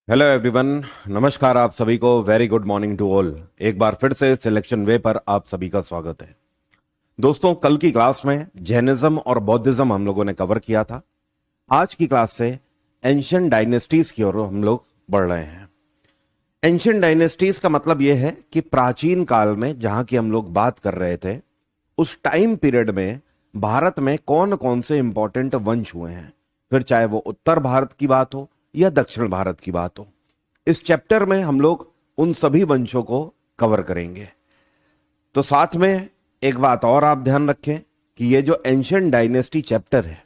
Hello everyone. नमस्कार आप सभी को। Very good morning to all. एक बार फिर से सिलेक्शन वे पर आप सभी का स्वागत है। दोस्तों, कल की क्लास में जैनिज्म और बौद्धिज्म हम लोगों ने कवर किया था। आज की क्लास से एंशियंट डायनेस्टीज की ओर हम लोग बढ़ रहे हैं। एंशियंट डायनेस्टीज का मतलब यह है कि प्राचीन काल में जहां की हम लोग बात कर रहे थे, उस टाइम पीरियड में भारत में कौन कौन से इंपॉर्टेंट वंश हुए हैं, फिर चाहे वो उत्तर भारत की बात हो या दक्षिण भारत की बात हो। इस चैप्टर में हम लोग उन सभी वंशों को कवर करेंगे। तो साथ में एक बात और आप ध्यान रखें कि ये जो एंशियंट डायनेस्टी चैप्टर है,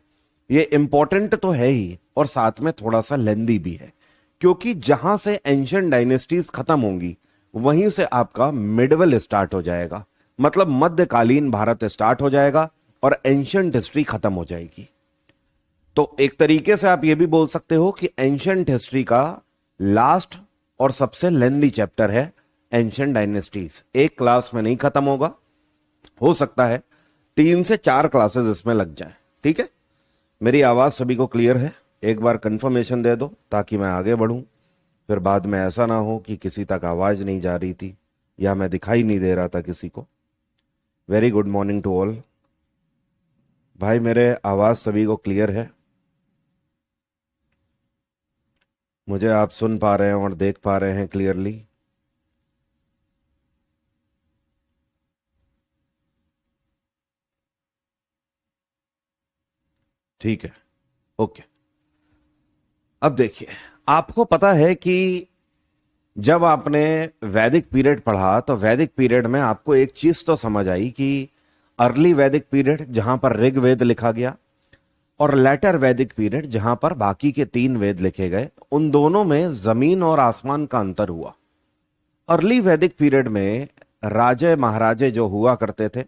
ये इंपॉर्टेंट तो है ही और साथ में थोड़ा सा लेंदी भी है, क्योंकि जहां से एंशियंट डायनेस्टीज खत्म होंगी वहीं से आपका मिडवल स्टार्ट हो जाएगा। मतलब मध्यकालीन भारत स्टार्ट हो जाएगा और एंशियंट हिस्ट्री खत्म हो जाएगी। तो एक तरीके से आप ये भी बोल सकते हो कि एंशियंट हिस्ट्री का लास्ट और सबसे लेंदी चैप्टर है एंशियंट डायनेस्टीज। एक क्लास में नहीं खत्म होगा, हो सकता है 3 से 4 क्लासेस इसमें लग जाए। ठीक है, मेरी आवाज सभी को क्लियर है? एक बार कंफर्मेशन दे दो ताकि मैं आगे बढ़ूं, फिर बाद में ऐसा ना हो कि किसी तक आवाज नहीं जा रही थी या मैं दिखाई नहीं दे रहा था किसी को। Very good morning to all. भाई, मेरे आवाज सभी को क्लियर है? मुझे आप सुन पा रहे हैं और देख पा रहे हैं क्लियरली? ठीक है, ओके। अब देखिए, आपको पता है कि जब आपने वैदिक पीरियड पढ़ा तो वैदिक पीरियड में आपको एक चीज तो समझ आई कि अर्ली वैदिक पीरियड जहां पर ऋग्वेद लिखा गया और लेटर वैदिक पीरियड जहां पर बाकी के 3 वेद लिखे गए, उन दोनों में जमीन और आसमान का अंतर हुआ। अर्ली वैदिक पीरियड में राजे महाराजे जो हुआ करते थे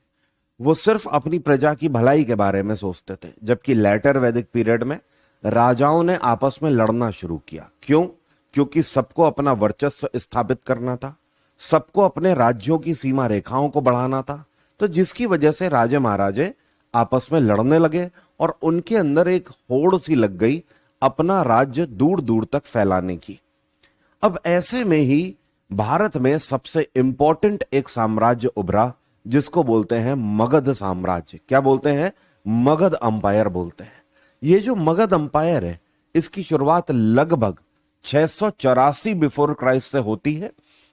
वो सिर्फ अपनी प्रजा की भलाई के बारे में सोचते थे, जबकि लेटर वैदिक पीरियड में राजाओं ने आपस में लड़ना शुरू किया। क्यों? क्योंकि सबको अपना वर्चस्व स्थापित करना था, सबको अपने राज्यों की सीमा रेखाओं को बढ़ाना था। तो जिसकी वजह से राजे महाराजे आपस में लड़ने लगे और उनके अंदर एक होड़ सी लग गई अपना राज्य दूर दूर तक फैलाने की। अब ऐसे में ही भारत में सबसे इंपॉर्टेंट एक साम्राज्य उभरा जिसको बोलते हैं मगध साम्राज्य। क्या बोलते हैं? मगध अंपायर बोलते हैं। ये जो मगध अंपायर है, इसकी शुरुआत लगभग 684 बिफोर क्राइस्ट से होती है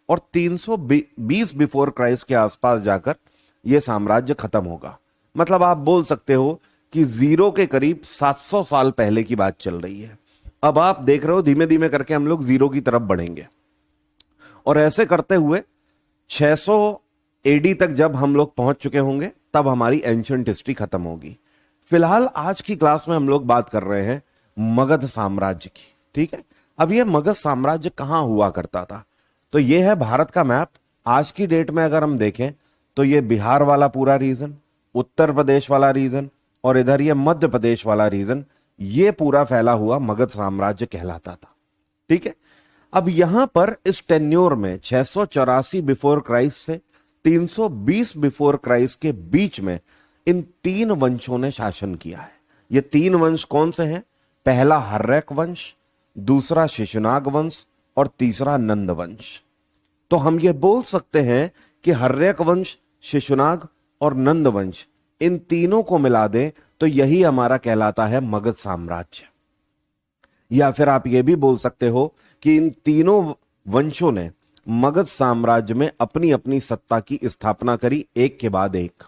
और 320 बिफोर क्राइस्ट के आसपास जाकर यह साम्राज्य खत्म होगा। मतलब आप बोल सकते हो कि जीरो के करीब 700 साल पहले की बात चल रही है। अब आप देख रहे हो धीमे धीमे करके हम लोग जीरो की तरफ बढ़ेंगे और ऐसे करते हुए 600 एडी तक जब हम लोग पहुंच चुके होंगे तब हमारी एंशियंट हिस्ट्री खत्म होगी। फिलहाल आज की क्लास में हम लोग बात कर रहे हैं मगध साम्राज्य की। ठीक है, अब यह मगध साम्राज्य कहां हुआ करता था? तो यह है भारत का मैप। आज की डेट में अगर हम देखें तो यह बिहार वाला पूरा रीजन, उत्तर प्रदेश वाला रीजन और इधर यह मध्य प्रदेश वाला रीजन, यह पूरा फैला हुआ मगध साम्राज्य कहलाता था। ठीक है, अब यहां पर इस टेन्योर में 684 बिफोर क्राइस्ट से 320 बिफोर क्राइस्ट के बीच में इन 3 वंशों ने शासन किया है। ये 3 वंश कौन से हैं? पहला हर्यक वंश, दूसरा शिशुनाग वंश और तीसरा नंद वंश। तो हम ये बोल सकते हैं कि हर्यक वंश, शिशुनाग और नंद वंश, इन तीनों को मिला दें तो यही हमारा कहलाता है मगध साम्राज्य। या फिर आप ये भी बोल सकते हो कि इन तीनों वंशों ने मगध साम्राज्य में अपनी अपनी सत्ता की स्थापना करी, एक के बाद एक।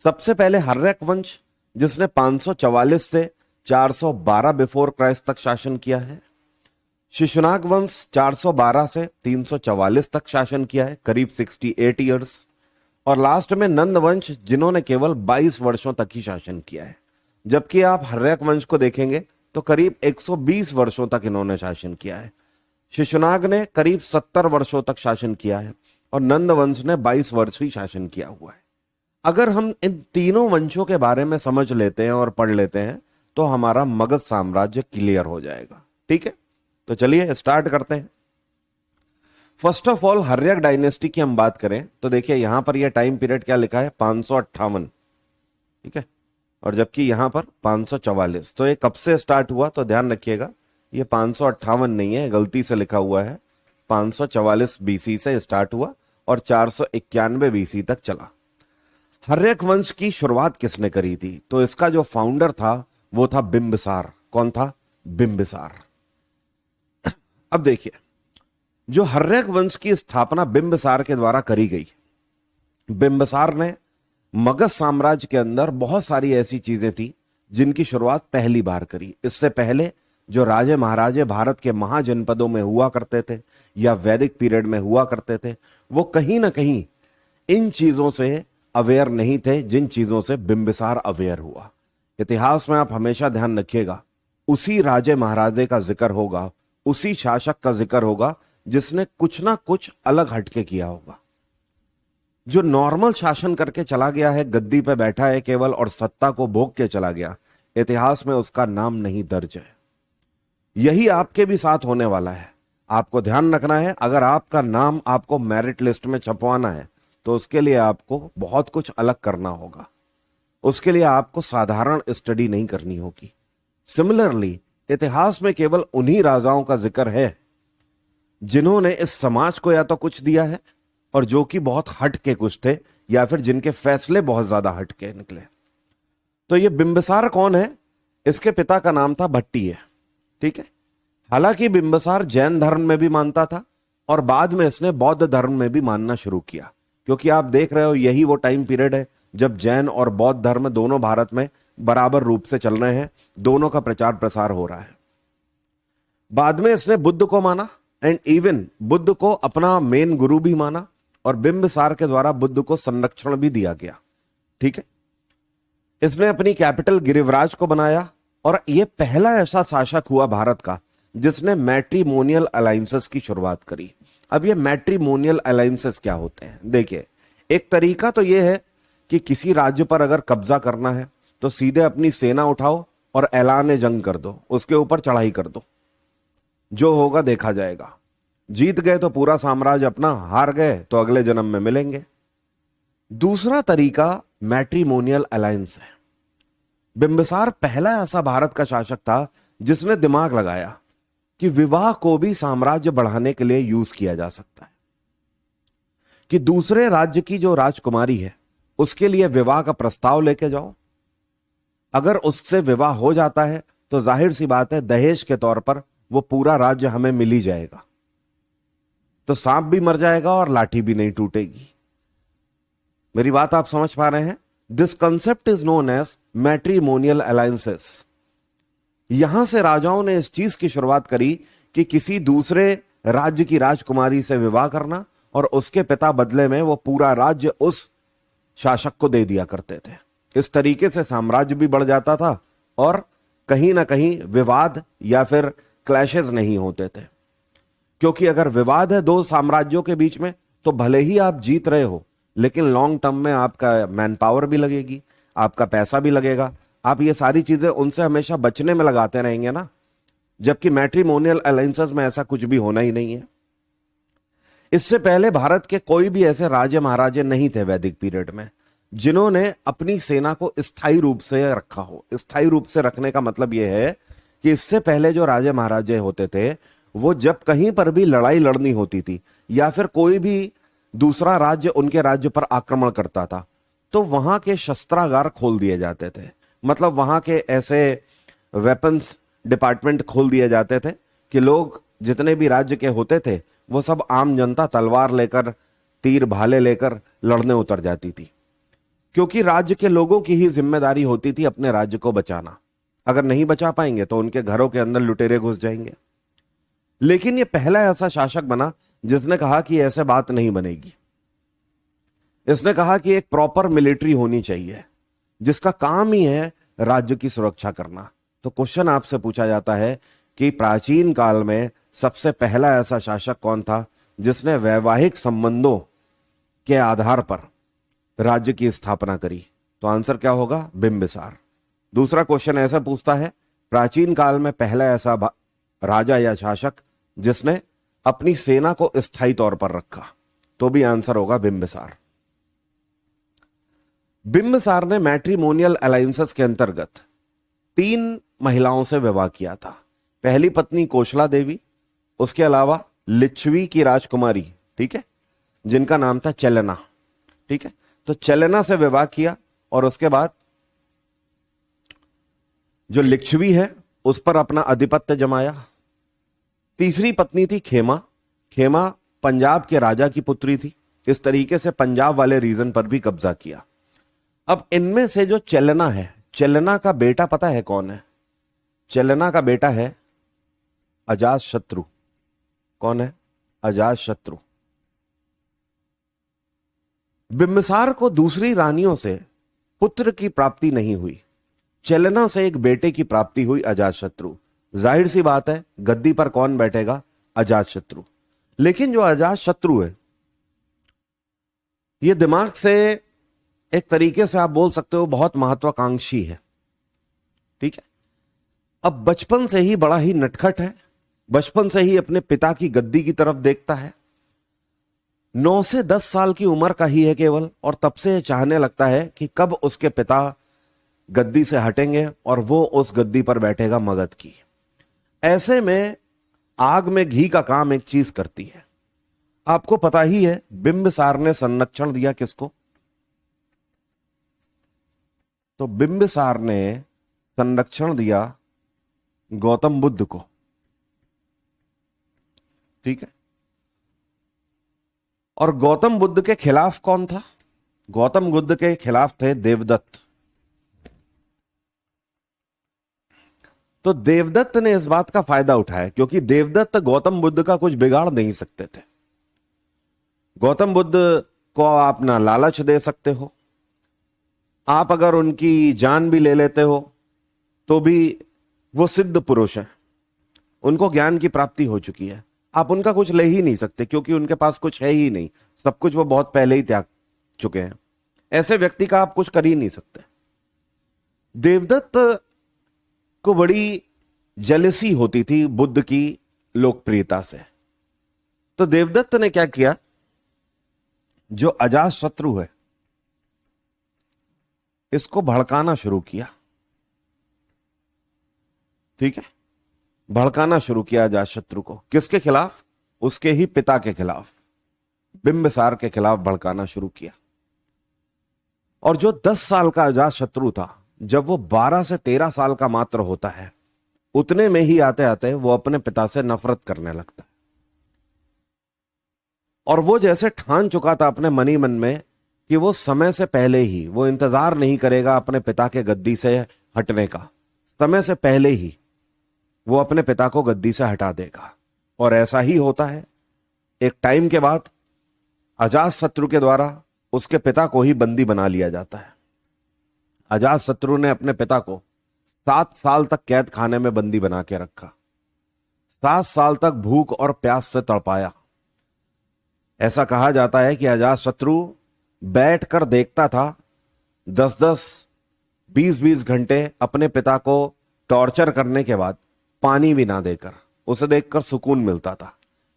सबसे पहले हर्यक वंश, जिसने 544 से 412 बिफोर क्राइस्ट तक शासन किया है। शिशुनाग वंश 412 से 344 तक शासन किया है, करीब 68 ईयर्स। और लास्ट में नंद वंश, जिन्होंने केवल 22 वर्षों तक ही शासन किया है। जबकि आप हर्यक वंश को देखेंगे तो करीब 120 वर्षों तक इन्होंने शासन किया है। शिशुनाग ने करीब 70 वर्षों तक शासन किया है और नंद वंश ने 22 वर्ष ही शासन किया हुआ है। अगर हम इन तीनों वंशों के बारे में समझ लेते हैं और पढ़ लेते हैं तो हमारा मगध साम्राज्य क्लियर हो जाएगा। ठीक है, तो चलिए स्टार्ट करते हैं। First of all, Haryanka dynasty की हम बात करें तो देखिए यहां पर यह टाइम पीरियड क्या लिखा है? 558। ठीक है, और जबकि यहां पर 544। तो ये कब से स्टार्ट हुआ? तो ध्यान रखिएगा, ये 558 नहीं है, गलती से लिखा हुआ है। 544 बीसी से स्टार्ट हुआ और 491 बीसी तक चला। हर्यक वंश की शुरुआत किसने करी थी? तो इसका जो फाउंडर था वो था बिंबिसार। कौन था? बिंबिसार। अब देखिए, जो हर्यक वंश की स्थापना बिंबिसार के द्वारा करी गई, बिंबिसार ने मगध साम्राज्य के अंदर बहुत सारी ऐसी चीजें थी जिनकी शुरुआत पहली बार करी। इससे पहले जो राजे महाराजे भारत के महाजनपदों में हुआ करते थे या वैदिक पीरियड में हुआ करते थे, वो कहीं ना कहीं इन चीजों से अवेयर नहीं थे जिन चीजों से बिंबिसार अवेयर हुआ। इतिहास में आप हमेशा ध्यान रखिएगा, उसी राजे महाराजे का जिक्र होगा, उसी शासक का जिक्र होगा जिसने कुछ ना कुछ अलग हटके किया होगा। जो नॉर्मल शासन करके चला गया है, गद्दी पे बैठा है केवल और सत्ता को भोग के चला गया, इतिहास में उसका नाम नहीं दर्ज है। यही आपके भी साथ होने वाला है। आपको ध्यान रखना है, अगर आपका नाम आपको मेरिट लिस्ट में छपवाना है तो उसके लिए आपको बहुत कुछ अलग करना होगा। उसके लिए आपको साधारण स्टडी नहीं करनी होगी। सिमिलरली इतिहास में केवल उन्हीं राजाओं का जिक्र है जिन्होंने इस समाज को या तो कुछ दिया है और जो कि बहुत हट के कुछ थे, या फिर जिनके फैसले बहुत ज्यादा हट के निकले। तो ये बिंबिसार कौन है? इसके पिता का नाम था भट्टी है, ठीक है। हालांकि बिंबिसार जैन धर्म में भी मानता था और बाद में इसने बौद्ध धर्म में भी मानना शुरू किया, क्योंकि आप देख रहे हो यही वो टाइम पीरियड है जब जैन और बौद्ध धर्म दोनों भारत में बराबर रूप से चल रहे हैं, दोनों का प्रचार प्रसार हो रहा है। बाद में इसने बुद्ध को माना एंड इवन बुद्ध को अपना मेन गुरु भी माना और बिंबिसार के द्वारा बुद्ध को संरक्षण भी दिया गया, ठीक है। इसने अपनी कैपिटल गिरिवराज को बनाया और यह पहला ऐसा शासक हुआ भारत का जिसने मैट्रिमोनियल अलायंसेस की शुरुआत करी। अब ये मैट्रिमोनियल अलायंसेस क्या होते हैं? देखिए, एक तरीका तो यह है कि किसी राज्य पर अगर कब्जा करना है तो सीधे अपनी सेना उठाओ और ऐलान जंग कर दो, उसके ऊपर चढ़ाई कर दो, जो होगा देखा जाएगा। जीत गए तो पूरा साम्राज्य अपना, हार गए तो अगले जन्म में मिलेंगे। दूसरा तरीका मैट्रिमोनियल अलायंस है। बिंबिसार पहला ऐसा भारत का शासक था जिसने दिमाग लगाया कि विवाह को भी साम्राज्य बढ़ाने के लिए यूज किया जा सकता है, कि दूसरे राज्य की जो राजकुमारी है उसके लिए विवाह का प्रस्ताव लेके जाओ। अगर उससे विवाह हो जाता है तो जाहिर सी बात है दहेज के तौर पर वो पूरा राज्य हमें मिल ही जाएगा, तो सांप भी मर जाएगा और लाठी भी नहीं टूटेगी। मेरी बात आप समझ पा रहे हैं? This concept is known as matrimonial alliances. यहां से राजाओं ने इस चीज की शुरुआत करी कि किसी दूसरे राज्य की राजकुमारी से विवाह करना और उसके पिता बदले में वो पूरा राज्य उस शासक को दे दिया करते थे। इस तरीके से साम्राज्य भी बढ़ जाता था और कहीं ना कहीं विवाद या फिर क्लैशेस नहीं होते थे, क्योंकि अगर विवाद है दो साम्राज्यों के बीच में तो भले ही आप जीत रहे हो, लेकिन लॉन्ग टर्म में आपका मैन पावर भी लगेगी, आपका पैसा भी लगेगा, आप ये सारी चीजें उनसे हमेशा बचने में लगाते रहेंगे ना। जबकि मैट्रिमोनियल अलायंसेस में ऐसा कुछ भी होना ही नहीं है। इससे पहले भारत के कोई भी ऐसे राजे महाराजे नहीं थे वैदिक पीरियड में जिन्होंने अपनी सेना को स्थायी रूप से रखा हो। स्थायी रूप से रखने का मतलब यह है कि इससे पहले जो राजे महाराजे होते थे वो जब कहीं पर भी लड़ाई लड़नी होती थी या फिर कोई भी दूसरा राज्य उनके राज्य पर आक्रमण करता था तो वहां के शस्त्रागार खोल दिए जाते थे। मतलब वहां के ऐसे वेपन्स डिपार्टमेंट खोल दिए जाते थे कि लोग जितने भी राज्य के होते थे वो सब आम जनता तलवार लेकर, तीर भाले लेकर लड़ने उतर जाती थी, क्योंकि राज्य के लोगों की ही जिम्मेदारी होती थी अपने राज्य को बचाना। अगर नहीं बचा पाएंगे तो उनके घरों के अंदर लुटेरे घुस जाएंगे। लेकिन ये पहला ऐसा शासक बना जिसने कहा कि ऐसे बात नहीं बनेगी। इसने कहा कि एक प्रॉपर मिलिट्री होनी चाहिए जिसका काम ही है राज्य की सुरक्षा करना। तो क्वेश्चन आपसे पूछा जाता है कि प्राचीन काल में सबसे पहला ऐसा शासक कौन था जिसने वैवाहिक संबंधों के आधार पर राज्य की स्थापना करी? तो आंसर क्या होगा? बिंबिसार। दूसरा क्वेश्चन ऐसा पूछता है, प्राचीन काल में पहला ऐसा राजा या शासक जिसने अपनी सेना को स्थायी तौर पर रखा? तो भी आंसर होगा बिंबिसार। बिंबिसार ने मैट्रिमोनियल अलायंसेस के अंतर्गत 3 महिलाओं से विवाह किया था। पहली पत्नी कोशला देवी, उसके अलावा लिच्छवी की राजकुमारी, ठीक है, जिनका नाम था चेलेना, ठीक है। तो चेलेना से विवाह किया और उसके बाद जो लिच्छवी है उस पर अपना आधिपत्य जमाया। तीसरी पत्नी थी खेमा। खेमा पंजाब के राजा की पुत्री थी। इस तरीके से पंजाब वाले रीजन पर भी कब्जा किया। अब इनमें से जो चेलेना है, चेलेना का बेटा पता है कौन है? चेलेना का बेटा है अजातशत्रु। कौन है? अजातशत्रु। बिंबिसार को दूसरी रानियों से पुत्र की प्राप्ति नहीं हुई, चेलेना से एक बेटे की प्राप्ति हुई, अजातशत्रु। जाहिर सी बात है गद्दी पर कौन बैठेगा? अजातशत्रु। लेकिन जो अजातशत्रु है ये दिमाग से एक तरीके से आप बोल सकते हो बहुत महत्वाकांक्षी है, ठीक है। अब बचपन से ही बड़ा ही नटखट है, बचपन से ही अपने पिता की गद्दी की तरफ देखता है। 9 से 10 साल की उम्र का ही है केवल, और तब से चाहने लगता है कि कब उसके पिता गद्दी से हटेंगे और वो उस गद्दी पर बैठेगा मगध की। ऐसे में आग में घी का काम एक चीज करती है। आपको पता ही है बिंबिसार ने संरक्षण दिया किसको? तो बिंबिसार ने संरक्षण दिया गौतम बुद्ध को, ठीक है। और गौतम बुद्ध के खिलाफ कौन था? गौतम बुद्ध के खिलाफ थे देवदत्त। तो देवदत्त ने इस बात का फायदा उठाया, क्योंकि देवदत्त गौतम बुद्ध का कुछ बिगाड़ नहीं सकते थे। गौतम बुद्ध को आप ना लालच दे सकते हो, आप अगर उनकी जान भी ले लेते हो तो भी वो सिद्ध पुरुष हैं, उनको ज्ञान की प्राप्ति हो चुकी है, आप उनका कुछ ले ही नहीं सकते, क्योंकि उनके पास कुछ है ही नहीं, सब कुछ वो बहुत पहले ही त्याग चुके हैं। ऐसे व्यक्ति का आप कुछ कर ही नहीं सकते। देवदत्त को बड़ी जेलसी होती थी बुद्ध की लोकप्रियता से। तो देवदत्त ने क्या किया, जो अजातशत्रु है इसको भड़काना शुरू किया, ठीक है, भड़काना शुरू किया अजातशत्रु को। किसके खिलाफ? उसके ही पिता के खिलाफ, बिंबिसार के खिलाफ भड़काना शुरू किया। और जो 10 साल का अजातशत्रु था, जब वो 12 से 13 साल का मात्र होता है, उतने में ही आते आते वो अपने पिता से नफरत करने लगता है। और वो जैसे ठान चुका था अपने मनी मन में कि वो समय से पहले ही, वो इंतजार नहीं करेगा अपने पिता के गद्दी से हटने का, समय से पहले ही वो अपने पिता को गद्दी से हटा देगा। और ऐसा ही होता है। एक टाइम के बाद अजातशत्रु के द्वारा उसके पिता को ही बंदी बना लिया जाता है। अजातशत्रु ने अपने पिता को 7 साल तक कैद खाने में बंदी बना के रखा, 7 साल तक भूख और प्यास से तड़पाया। ऐसा कहा जाता है कि अजातशत्रु बैठकर देखता था 10-10, 20-20 घंटे अपने पिता को टॉर्चर करने के बाद, पानी भी ना देकर, उसे देखकर सुकून मिलता था।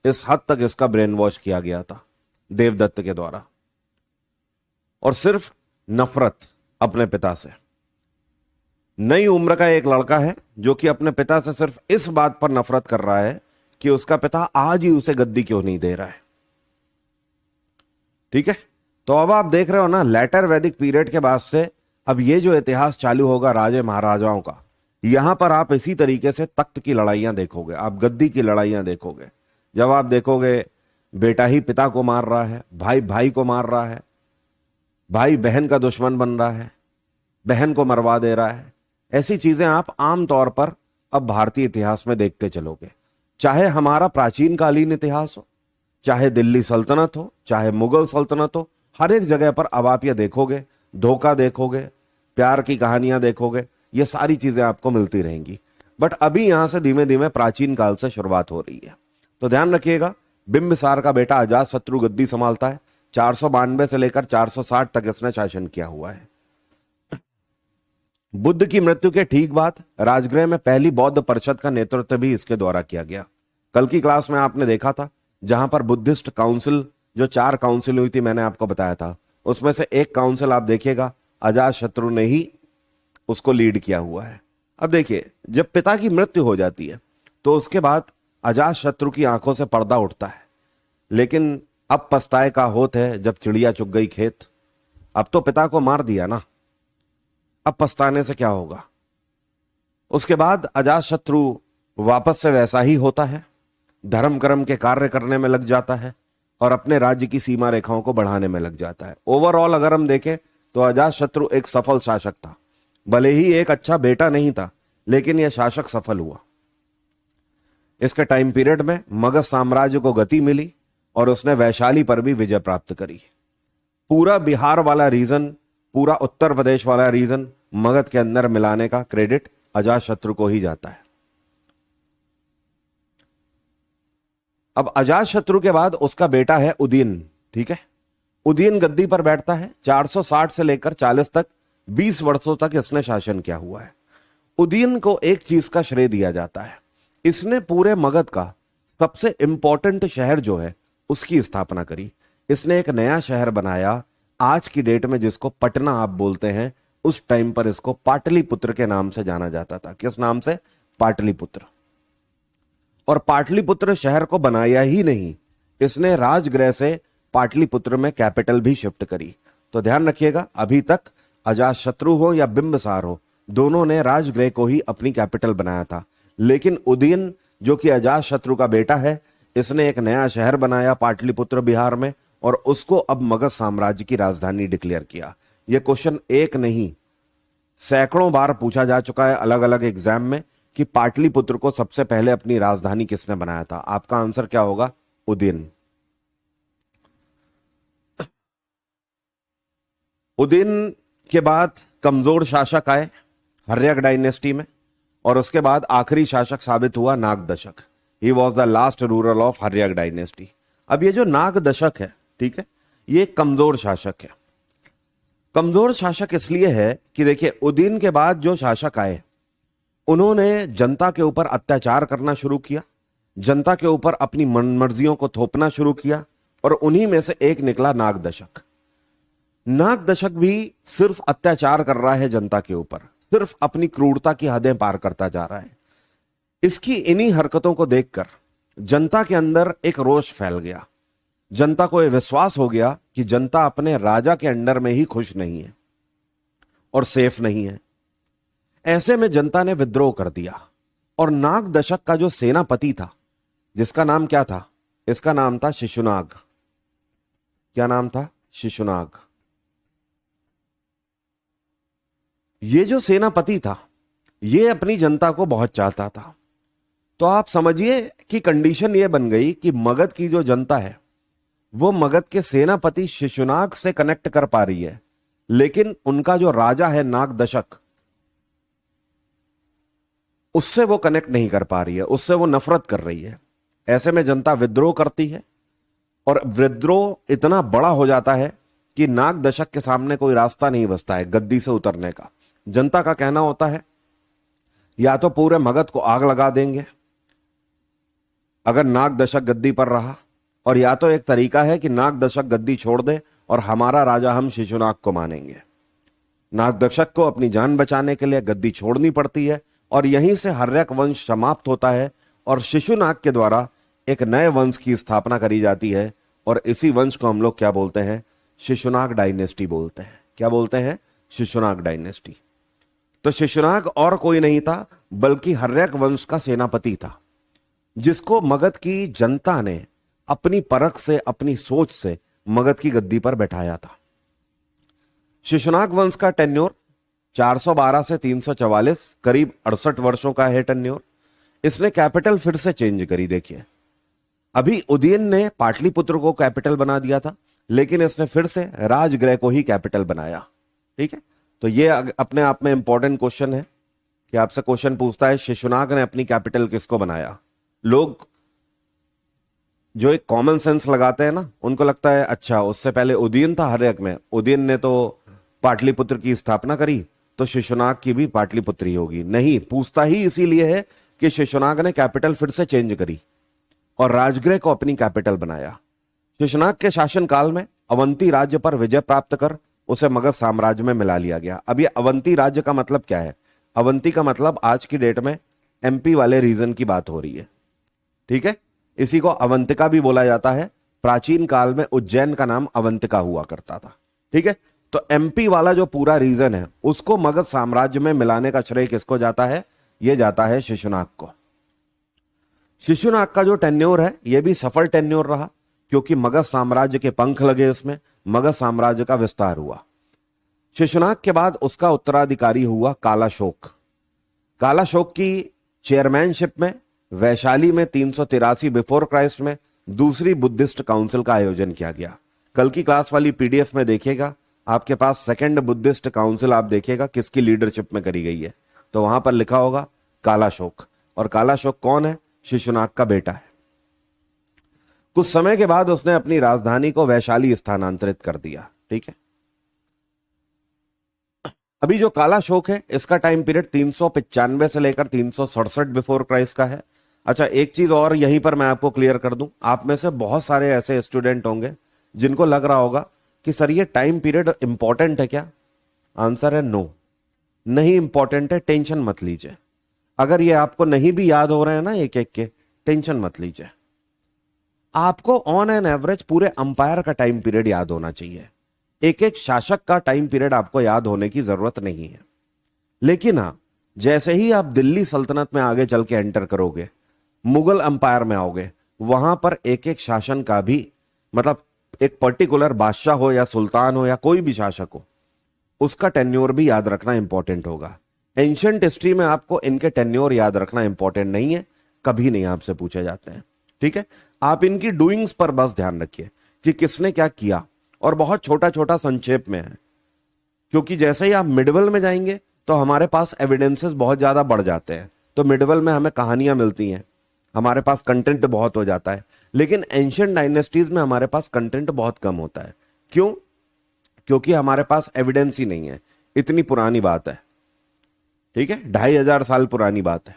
इस हद तक इसका ब्रेन वॉश किया गया था देवदत्त के द्वारा। और सिर्फ नफरत अपने पिता से। नई उम्र का एक लड़का है जो कि अपने पिता से सिर्फ इस बात पर नफरत कर रहा है कि उसका पिता आज ही उसे गद्दी क्यों नहीं दे रहा है, ठीक है। तो अब आप देख रहे हो ना, लेटर वैदिक पीरियड के बाद से अब ये जो इतिहास चालू होगा राजे महाराजाओं का, यहां पर आप इसी तरीके से तख्त की लड़ाइयां देखोगे, आप गद्दी की लड़ाइयां देखोगे। जब आप देखोगे बेटा ही पिता को मार रहा है, भाई भाई को मार रहा है, भाई बहन का दुश्मन बन रहा है, बहन को मरवा दे रहा है, ऐसी चीजें आप आमतौर पर अब भारतीय इतिहास में देखते चलोगे। चाहे हमारा प्राचीन कालीन इतिहास हो, चाहे दिल्ली सल्तनत हो, चाहे मुगल सल्तनत हो, हर एक जगह पर अब आप ये देखोगे, धोखा देखोगे, प्यार की कहानियां देखोगे, ये सारी चीजें आपको मिलती रहेंगी। बट अभी यहां से धीमे धीमे प्राचीन काल से शुरुआत हो रही है। तो ध्यान रखिएगा, बिंबिसार का बेटा अजातशत्रु गद्दी संभालता है। 492 से लेकर 460 तक इसने शासन किया हुआ है। बुद्ध की मृत्यु के ठीक बाद राजगृह में पहली बौद्ध परिषद का नेतृत्व भी इसके द्वारा किया गया। कल की क्लास में आपने देखा था, जहां पर बुद्धिस्ट काउंसिल, जो 4 काउंसिल हुई थी, मैंने आपको बताया था, उसमें से एक काउंसिल आप देखिएगा अजातशत्रु ने ही उसको लीड किया हुआ है। अब देखिए, जब पिता की मृत्यु हो जाती है तो उसके बाद अजात शत्रु की आंखों से पर्दा उठता है। लेकिन अब पछताए का होत है जब चिड़िया चुग गई खेत। अब तो पिता को मार दिया ना, अब पछताने से क्या होगा। उसके बाद अजात शत्रु वापस से वैसा ही होता है, धर्म कर्म के कार्य करने में लग जाता है और अपने राज्य की सीमा रेखाओं को बढ़ाने में लग जाता है। ओवरऑल अगर हम देखें तो अजात शत्रु एक सफल शासक था। भले ही एक अच्छा बेटा नहीं था, लेकिन यह शासक सफल हुआ। इसके टाइम पीरियड में मगध साम्राज्य को गति मिली और उसने वैशाली पर भी विजय प्राप्त करी। पूरा बिहार वाला रीजन, पूरा उत्तर प्रदेश वाला रीजन मगध के अंदर मिलाने का क्रेडिट अजात शत्रु को ही जाता है। अब अजात शत्रु के बाद उसका बेटा है उदयन। ठीक है, उदयन गद्दी पर बैठता है। 460 से लेकर 40 तक 20 वर्षों तक इसने शासन किया हुआ है। उदयन को एक चीज का श्रेय दिया जाता है, इसने पूरे मगध का सबसे इंपॉर्टेंट शहर जो है उसकी स्थापना करी। इसने एक नया शहर बनाया आज की डेट में, जिसको पटना आप बोलते हैं। उस टाइम पर इसको पाटलिपुत्र के नाम से जाना जाता था। किस नाम से? पाटलिपुत्र। और पाटलिपुत्र शहर को बनाया ही नहीं, इसने राजगृह से पाटलिपुत्र में कैपिटल भी शिफ्ट करी। तो ध्यान रखिएगा, अभी तक अजातशत्रु हो या बिंबिसार हो, दोनों ने राजगृह को ही अपनी कैपिटल बनाया था। लेकिन उदयन जो कि अजातशत्रु का बेटा है, इसने एक नया शहर बनाया पाटलिपुत्र बिहार में और उसको अब मगध साम्राज्य की राजधानी डिक्लेयर किया। यह क्वेश्चन एक नहीं सैकड़ों बार पूछा जा चुका है अलग अलग एग्जाम में कि पाटलिपुत्र को सबसे पहले अपनी राजधानी किसने बनाया था। आपका आंसर क्या होगा? उदयन। उदयन के बाद कमजोर शासक आए हर्यक डायनेस्टी में, और उसके बाद आखिरी शासक साबित हुआ Nagadashaka. He was the last ruler of Haryanka dynasty. अब ये जो नागदशक है, ठीक है, ये कमजोर शासक है। कमजोर शासक इसलिए है कि देखिए, उदयन के बाद जो शासक आए उन्होंने जनता के ऊपर अत्याचार करना शुरू किया, जनता के ऊपर अपनी मनमर्जियों को थोपना शुरू किया, और उन्हीं में से एक निकला नागदशक। नागदशक भी सिर्फ अत्याचार कर रहा है जनता के ऊपर, सिर्फ अपनी क्रूरता की हदें पार करता जा रहा है। इसकी इन्हीं हरकतों को देखकर जनता के अंदर एक रोष फैल गया। जनता को यह विश्वास हो गया कि जनता अपने राजा के अंडर में ही खुश नहीं है और सेफ नहीं है। ऐसे में जनता ने विद्रोह कर दिया और नागदशक का जो सेनापति था, जिसका नाम क्या था? इसका नाम था शिशुनाग। क्या नाम था? शिशुनाग। ये जो सेनापति था, ये अपनी जनता को बहुत चाहता था। तो आप समझिए कि कंडीशन ये बन गई कि मगध की जो जनता है वो मगध के सेनापति शिशुनाग से कनेक्ट कर पा रही है, लेकिन उनका जो राजा है नागदशक, उससे वो कनेक्ट नहीं कर पा रही है, उससे वो नफरत कर रही है। ऐसे में जनता विद्रोह करती है और विद्रोह इतना बड़ा हो जाता है कि नागदशक के सामने कोई रास्ता नहीं बचता है गद्दी से उतरने का। जनता का कहना होता है या तो पूरे मगध को आग लगा देंगे अगर नागदशक गद्दी पर रहा, और या तो एक तरीका है कि नागदशक गद्दी छोड़ दे और हमारा राजा हम शिशुनाग को मानेंगे। नागदशक को अपनी जान बचाने के लिए गद्दी छोड़नी पड़ती है और यहीं से हर्यक वंश समाप्त होता है और शिशुनाग के द्वारा एक नए वंश की स्थापना करी जाती है, और इसी वंश को हम लोग क्या बोलते हैं? शिशुनाग डायनेस्टी बोलते हैं। क्या बोलते हैं? शिशुनाग डायनेस्टी। तो शिशुनाग और कोई नहीं था बल्कि हर्यक वंश का सेनापति था, जिसको मगध की जनता ने अपनी परख से, अपनी सोच से मगध की गद्दी पर बैठाया था। शिशुनाग वंश का टेन्योर 412 से 344, करीब 68 वर्षों का है टेन्योर। इसने कैपिटल फिर से चेंज करी। देखिए, अभी उदयन ने पाटलिपुत्र को कैपिटल बना दिया था, लेकिन इसने फिर से राजगृह को ही कैपिटल बनाया। ठीक है, तो ये अपने आप में इंपॉर्टेंट क्वेश्चन है कि आपसे क्वेश्चन पूछता है शिशुनाग ने अपनी कैपिटल किसको बनाया। लोग जो एक कॉमन सेंस लगाते हैं ना, उनको लगता है अच्छा उससे पहले उदयन था हर्यक में, उदयन ने तो पाटलिपुत्र की स्थापना करी, तो शिशुनाग की भी पाटलिपुत्री होगी। नहीं, पूछता ही इसीलिए है कि शिशुनाग ने कैपिटल फिर से चेंज करी और राजगृह को अपनी कैपिटल बनाया। शिशुनाग के शासनकाल में अवंती राज्य पर विजय प्राप्त कर उसे मगध साम्राज्य में मिला लिया गया। अब ये अवंती राज्य का मतलब क्या है? अवंती का मतलब आज की डेट में एमपी वाले रीजन की बात हो रही है। ठीक है, इसी को अवंतिका भी बोला जाता है। प्राचीन काल में उज्जैन का नाम अवंतिका हुआ करता था। ठीक है, तो एमपी वाला जो पूरा रीजन है उसको मगध साम्राज्य में मिलाने का श्रेय किसको जाता है? यह जाता है शिशुनाग को। शिशुनाग का जो टेन्योर है यह भी सफल टेन्योर रहा, क्योंकि मगध साम्राज्य के पंख लगे, इसमें मगध साम्राज्य का विस्तार हुआ। शिशुनाग के बाद उसका उत्तराधिकारी हुआ कालाशोक। कालाशोक की चेयरमैनशिप में वैशाली में 383 बिफोर क्राइस्ट में दूसरी बुद्धिस्ट काउंसिल का आयोजन किया गया। कल की क्लास वाली पीडीएफ में देखिएगा, आपके पास सेकंड बुद्धिस्ट काउंसिल आप देखिएगा किसकी लीडरशिप में करी गई है, तो वहां पर लिखा होगा कालाशोक। और कालाशोक कौन है? शिशुनाग का बेटा है। कुछ समय के बाद उसने अपनी राजधानी को वैशाली स्थानांतरित कर दिया। ठीक है, अभी जो कालाशोक है इसका टाइम पीरियड 395 से लेकर 367 बिफोर क्राइस्ट का है। अच्छा, एक चीज और यहीं पर मैं आपको क्लियर कर दूं, आप में से बहुत सारे ऐसे स्टूडेंट होंगे जिनको लग रहा होगा कि सर ये टाइम पीरियड इंपॉर्टेंट है क्या? आंसर है नो, नहीं इंपॉर्टेंट है। टेंशन मत लीजिए, अगर ये आपको नहीं भी याद हो रहे हैं ना एक एक के, टेंशन मत लीजिए। आपको ऑन एन एवरेज पूरे अंपायर का टाइम पीरियड याद होना चाहिए, एक एक शासक का टाइम पीरियड आपको याद होने की जरूरत नहीं है। लेकिन हाँ, जैसे ही आप दिल्ली सल्तनत में आगे चल के एंटर करोगे, मुगल अंपायर में आओगे, वहां पर एक एक शासन का भी, मतलब एक पर्टिकुलर बादशाह हो या सुल्तान हो या कोई भी शासक हो, उसका टेन्योर भी याद रखना इंपॉर्टेंट होगा। एंशिएंट हिस्ट्री में आपको इनके टेन्योर याद रखना इंपॉर्टेंट नहीं है, कभी नहीं आपसे पूछे जाते हैं। ठीक है, आप इनकी डूइंग्स पर बस ध्यान रखिए कि किसने क्या किया, और बहुत छोटा छोटा संक्षेप में है, क्योंकि जैसे ही आप मिडवल में जाएंगे तो हमारे पास एविडेंसेस बहुत ज्यादा बढ़ जाते हैं। तो मिडवल में हमें कहानियां मिलती हैं, हमारे पास कंटेंट बहुत हो जाता है। लेकिन एंशिएंट डायनेस्टीज में हमारे पास कंटेंट बहुत कम होता है। क्यों? क्योंकि हमारे पास एविडेंस ही नहीं है, इतनी पुरानी बात है। ठीक है, 2500 साल पुरानी बात है।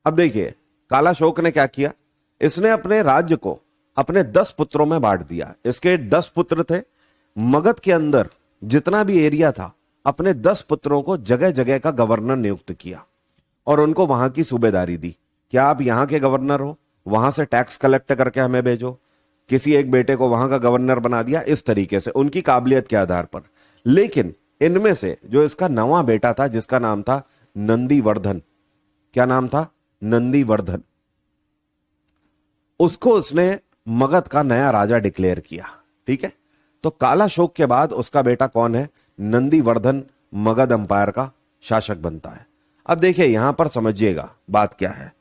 अब देखिए कालाशोक ने क्या किया, इसने अपने राज्य को अपने 10 पुत्रों में बांट दिया। इसके 10 पुत्र थे। मगध के अंदर जितना भी एरिया था, अपने 10 पुत्रों को जगह जगह का गवर्नर नियुक्त किया और उनको वहां की सूबेदारी दी कि आप यहां के गवर्नर हो, वहां से टैक्स कलेक्ट करके हमें भेजो। किसी एक बेटे को वहां का गवर्नर बना दिया, इस तरीके से उनकी काबिलियत के आधार पर। लेकिन इनमें से जो इसका नवा बेटा था, जिसका नाम था नंदीवर्धन, क्या नाम था? नंदीवर्धन, उसको उसने मगध का नया राजा डिक्लेयर किया। ठीक है, तो कालाशोक के बाद उसका बेटा कौन है? नंदीवर्धन मगध अंपायर का शासक बनता है। अब देखिए यहां पर समझिएगा बात क्या है।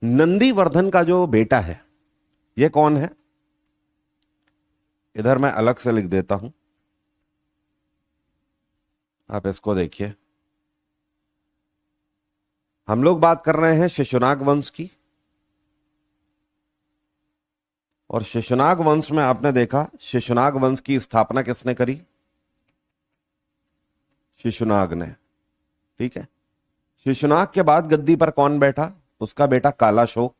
नंदीवर्धन का जो बेटा है यह कौन है? इधर मैं अलग से लिख देता हूं, आप इसको देखिए। हम लोग बात कर रहे हैं शिशुनाग वंश की, और शिशुनाग वंश में आपने देखा शिशुनाग वंश की स्थापना किसने करी? शिशुनाग ने। ठीक है, शिशुनाग के बाद गद्दी पर कौन बैठा? उसका बेटा कालाशोक,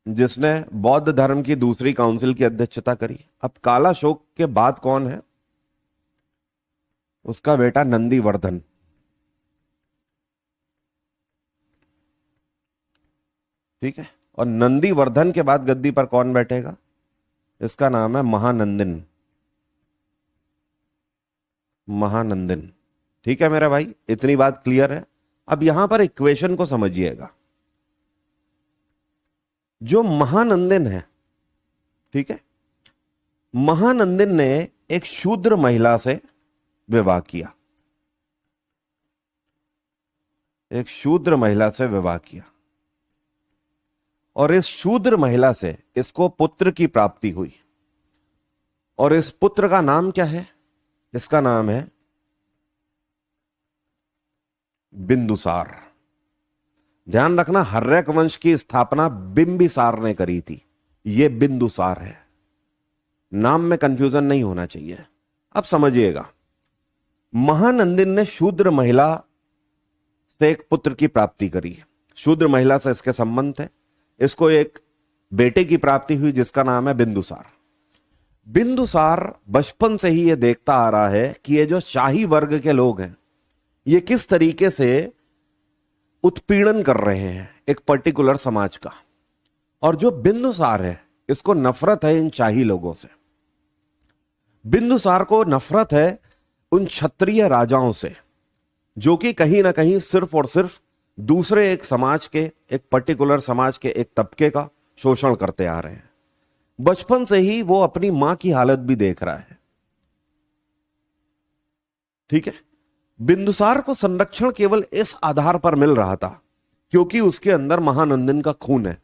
जिसने बौद्ध धर्म की दूसरी काउंसिल की अध्यक्षता करी। अब कालाशोक के बाद कौन है? उसका बेटा नंदीवर्धन। ठीक है, और नंदीवर्धन के बाद गद्दी पर कौन बैठेगा? इसका नाम है महानंदिन। महानंदिन। ठीक है मेरे भाई, इतनी बात क्लियर है। अब यहां पर इक्वेशन को समझिएगा। जो महानंदिन है, ठीक है, महानंदिन ने एक शूद्र महिला से विवाह किया, एक शूद्र महिला से विवाह किया, और इस शूद्र महिला से इसको पुत्र की प्राप्ति हुई। और इस पुत्र का नाम क्या है? इसका नाम है बिंदुसार। ध्यान रखना, हर्यक वंश की स्थापना बिंबिसार ने करी थी, यह बिंदुसार है। नाम में कंफ्यूजन नहीं होना चाहिए। अब समझिएगा, महानंदिन ने शूद्र महिला से एक पुत्र की प्राप्ति करी। शूद्र महिला से इसके संबंध थे, इसको एक बेटे की प्राप्ति हुई जिसका नाम है बिंदुसार। बिंदुसार बचपन से ही यह देखता आ रहा है कि ये जो शाही वर्ग के लोग हैं, ये किस तरीके से उत्पीड़न कर रहे हैं एक पर्टिकुलर समाज का। और जो बिंदुसार है, इसको नफरत है इन शाही लोगों से। बिंदुसार को नफरत है उन क्षत्रिय राजाओं से जो कि कहीं ना कहीं सिर्फ और सिर्फ दूसरे एक समाज के, एक पर्टिकुलर समाज के एक तबके का शोषण करते आ रहे हैं। बचपन से ही वो अपनी मां की हालत भी देख रहा है। ठीक है, बिंदुसार को संरक्षण केवल इस आधार पर मिल रहा था क्योंकि उसके अंदर महानंदिन का खून है।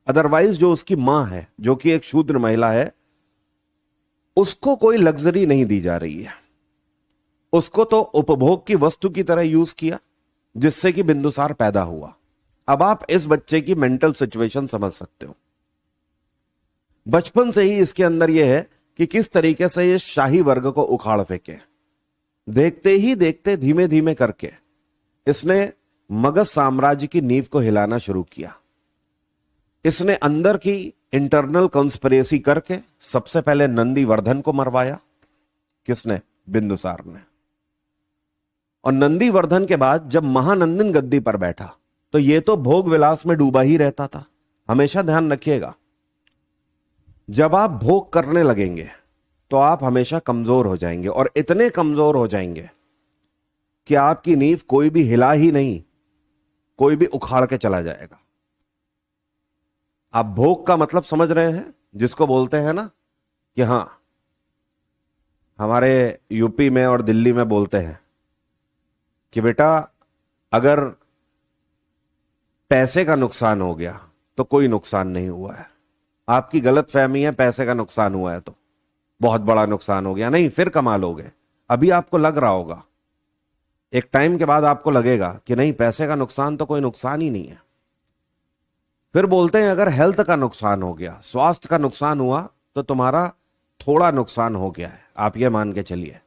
अदरवाइज जो उसकी मां है, जो कि एक शूद्र महिला है, उसको कोई लग्जरी नहीं दी जा रही है। उसको तो उपभोग की वस्तु की तरह यूज किया, जिससे कि बिंदुसार पैदा हुआ। अब आप इस बच्चे की मेंटल सिचुएशन समझ सकते हो। बचपन से ही इसके अंदर यह है कि किस तरीके से ये शाही वर्ग को उखाड़ फेंके। देखते ही देखते धीमे धीमे करके इसने मगध साम्राज्य की नींव को हिलाना शुरू किया। इसने अंदर की इंटरनल कंस्पिरेसी करके सबसे पहले नंदीवर्धन को मरवाया। किसने? बिंदुसार ने। और नंदीवर्धन के बाद जब महानंदन गद्दी पर बैठा तो यह तो भोग विलास में डूबा ही रहता था। हमेशा ध्यान रखिएगा, जब आप भोग करने लगेंगे तो आप हमेशा कमजोर हो जाएंगे, और इतने कमजोर हो जाएंगे कि आपकी नींव कोई भी हिला ही नहीं, कोई भी उखाड़ के चला जाएगा। आप भोग का मतलब समझ रहे हैं, जिसको बोलते हैं ना कि हां, हमारे यूपी में और दिल्ली में बोलते हैं कि बेटा अगर पैसे का नुकसान हो गया तो कोई नुकसान नहीं हुआ है। आपकी गलत फहमी है, पैसे का नुकसान हुआ है तो बहुत बड़ा नुकसान हो गया। नहीं, फिर कमा लोगे। अभी आपको लग रहा होगा, एक टाइम के बाद आपको लगेगा कि नहीं, पैसे का नुकसान तो कोई नुकसान ही नहीं है। फिर बोलते हैं अगर हेल्थ का नुकसान हो गया, स्वास्थ्य का नुकसान हुआ, तो तुम्हारा थोड़ा नुकसान हो गया है, आप ये मान के चलिए।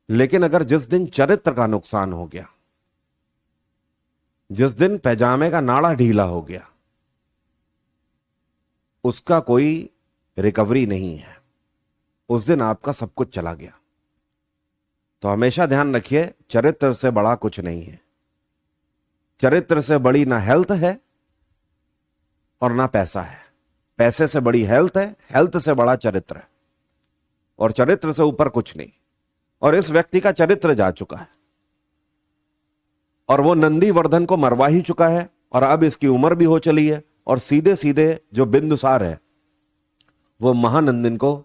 लेकिन अगर जिस दिन चरित्र का नुकसान हो गया, जिस दिन पैजामे का नाड़ा ढीला हो गया, उसका कोई रिकवरी नहीं है। उस दिन आपका सब कुछ चला गया। तो हमेशा ध्यान रखिए, चरित्र से बड़ा कुछ नहीं है। चरित्र से बड़ी ना हेल्थ है और ना पैसा है। पैसे से बड़ी हेल्थ है, हेल्थ से बड़ा चरित्र है, और चरित्र से ऊपर कुछ नहीं। और इस व्यक्ति का चरित्र जा चुका है, और वो नंदीवर्धन को मरवा ही चुका है, और अब इसकी उम्र भी हो चली है। और सीधे सीधे जो बिंदुसार है वो महानंदिन को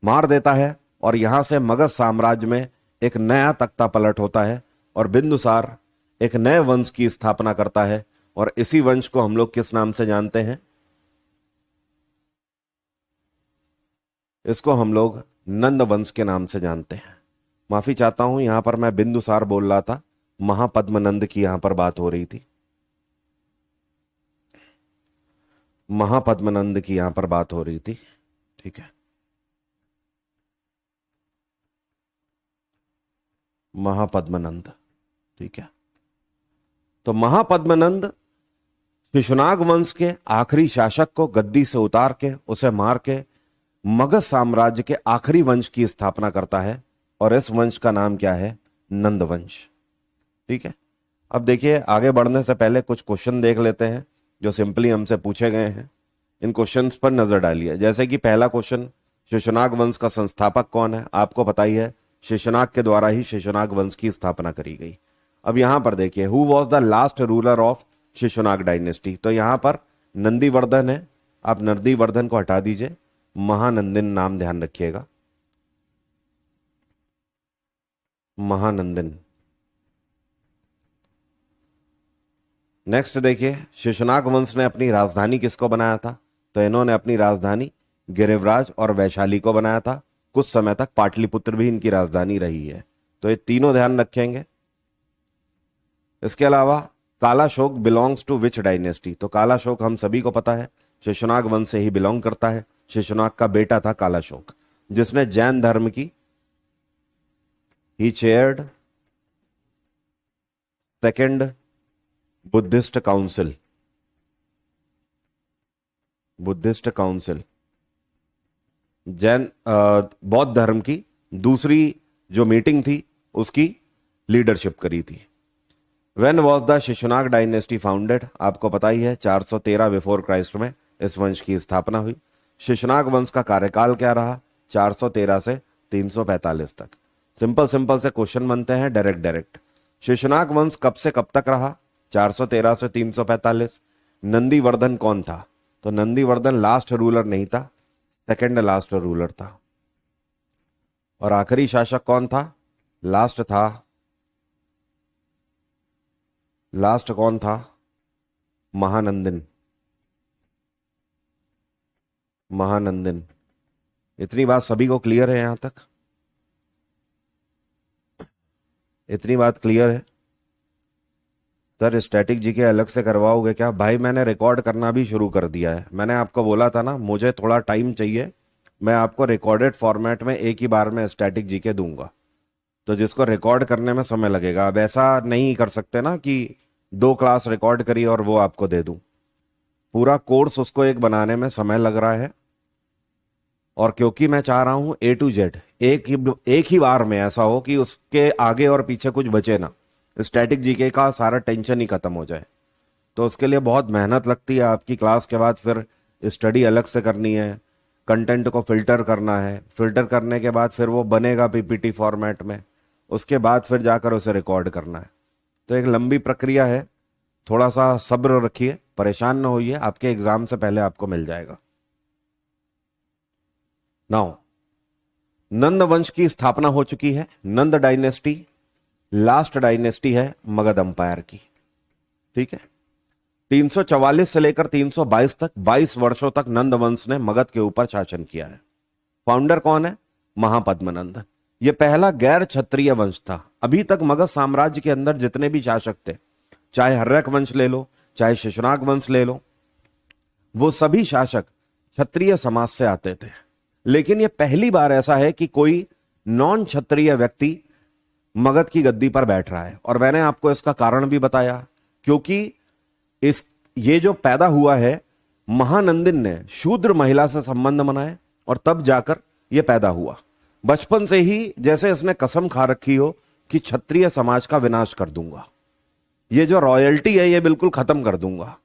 मार देता है, और यहां से मगध साम्राज्य में एक नया तख्ता पलट होता है, और बिंदुसार एक नए वंश की स्थापना करता है। और इसी वंश को हम लोग किस नाम से जानते हैं? इसको हम लोग नंद वंश के नाम से जानते हैं। माफी चाहता हूं, यहां पर मैं बिंदुसार बोल रहा था, महापद्मनंद की यहां पर बात हो रही थी। महापद्मनंद की यहां पर बात हो रही थी। ठीक है, महापद्मनंद। ठीक है, तो महापद्मनंद शिशुनाग वंश के आखिरी शासक को गद्दी से उतार के, उसे मार के मगध साम्राज्य के आखिरी वंश की स्थापना करता है। और इस वंश का नाम क्या है? नंद वंश। ठीक है, अब देखिए, आगे बढ़ने से पहले कुछ क्वेश्चन देख लेते हैं जो सिंपली हमसे पूछे गए हैं। इन क्वेश्चंस पर नजर डालिए। जैसे कि पहला क्वेश्चन, शिशुनाग वंश का संस्थापक कौन है? आपको पता ही है, शिशुनाग के द्वारा ही शिशुनाग वंश की स्थापना करी गई। अब यहां पर देखिए, who was the last ruler of Shishunaga dynasty? तो यहां पर नंदीवर्धन है, आप नंदीवर्धन को हटा दीजिए, महानंदिन नाम ध्यान रखिएगा, महानंदिन। नेक्स्ट देखिए, शिशुनाग वंश ने अपनी राजधानी किसको बनाया था? तो इन्होंने अपनी राजधानी गिरिवराज और वैशाली को बनाया था। कुछ समय तक पाटलिपुत्र भी इनकी राजधानी रही है। तो ये तीनों ध्यान रखेंगे। इसके अलावा Kalashoka belongs to which dynasty? तो कालाशोक हम सभी को पता है शिशुनाग वंश से ही बिलोंग करता है। शिशुनाग का बेटा था कालाशोक, जिसने जैन धर्म की ही chaired second Buddhist council, Buddhist council, Jain बौद्ध धर्म की दूसरी जो मीटिंग थी उसकी लीडरशिप करी थी। When was the Shishunaga dynasty founded? आपको पता ही है 413 बिफोर क्राइस्ट में इस वंश की स्थापना हुई। शिशुनाग वंश का कार्यकाल क्या रहा? 413 से 345 तक। सिंपल सिंपल से क्वेश्चन बनते हैं, डायरेक्ट डायरेक्ट। शिशुनाग वंश कब से कब तक रहा? 413 से 345। नंदीवर्धन कौन था? तो नंदीवर्धन लास्ट रूलर नहीं था, सेकंड लास्ट रूलर था। और आखिरी शासक कौन था? लास्ट था, लास्ट कौन था? महानंदन। महानंदन। इतनी बात सभी को क्लियर है? यहां तक इतनी बात क्लियर है? सर स्टैटिक जी के अलग से करवाओगे क्या? भाई मैंने रिकॉर्ड करना भी शुरू कर दिया है। मैंने आपको बोला था ना, मुझे थोड़ा टाइम चाहिए, मैं आपको रिकॉर्डेड फॉर्मेट में एक ही बार में स्टैटिक जी के दूंगा, तो जिसको रिकॉर्ड करने में समय लगेगा। अब ऐसा नहीं कर सकते ना कि 2 क्लास रिकॉर्ड करी और वो आपको दे दूं। पूरा कोर्स उसको एक बनाने में समय लग रहा है, और क्योंकि मैं चाह रहा हूं A to Z एक ही बार में ऐसा हो कि उसके आगे और पीछे कुछ बचे ना, स्टैटिक जीके का सारा टेंशन ही खत्म हो जाए। तो उसके लिए बहुत मेहनत लगती है। आपकी क्लास के बाद फिर स्टडी अलग से करनी है, कंटेंट को फिल्टर करना है, फिल्टर करने के बाद फिर वो बनेगा पीपीटी फॉर्मेट में, उसके बाद फिर जाकर उसे रिकॉर्ड करना है। तो एक लंबी प्रक्रिया है, थोड़ा सा सब्र रखिए, परेशान ना होइए, आपके एग्जाम से पहले आपको मिल जाएगा। नाउ नंद वंश की स्थापना हो चुकी है। नंद डायनेस्टी लास्ट डायनेस्टी है मगध अंपायर की, ठीक है। 344 से लेकर 322 तक 22 वर्षों तक नंद वंश ने मगध के ऊपर शासन किया है। फाउंडर कौन है? महापद्मनंद। यह पहला गैर क्षत्रिय वंश था। अभी तक मगध साम्राज्य के अंदर जितने भी शासक थे, चाहे हर्यक वंश ले लो, चाहे शिशुनाग वंश ले लो, वो सभी शासक क्षत्रिय समाज से आते थे। लेकिन यह पहली बार ऐसा है कि कोई नॉन क्षत्रिय व्यक्ति मगध की गद्दी पर बैठ रहा है। और मैंने आपको इसका कारण भी बताया, क्योंकि ये जो पैदा हुआ है, महानंदिन ने शूद्र महिला से संबंध बनाए और तब जाकर यह पैदा हुआ। बचपन से ही जैसे इसने कसम खा रखी हो कि क्षत्रिय समाज का विनाश कर दूंगा, ये जो रॉयल्टी है ये बिल्कुल खत्म कर दूंगा,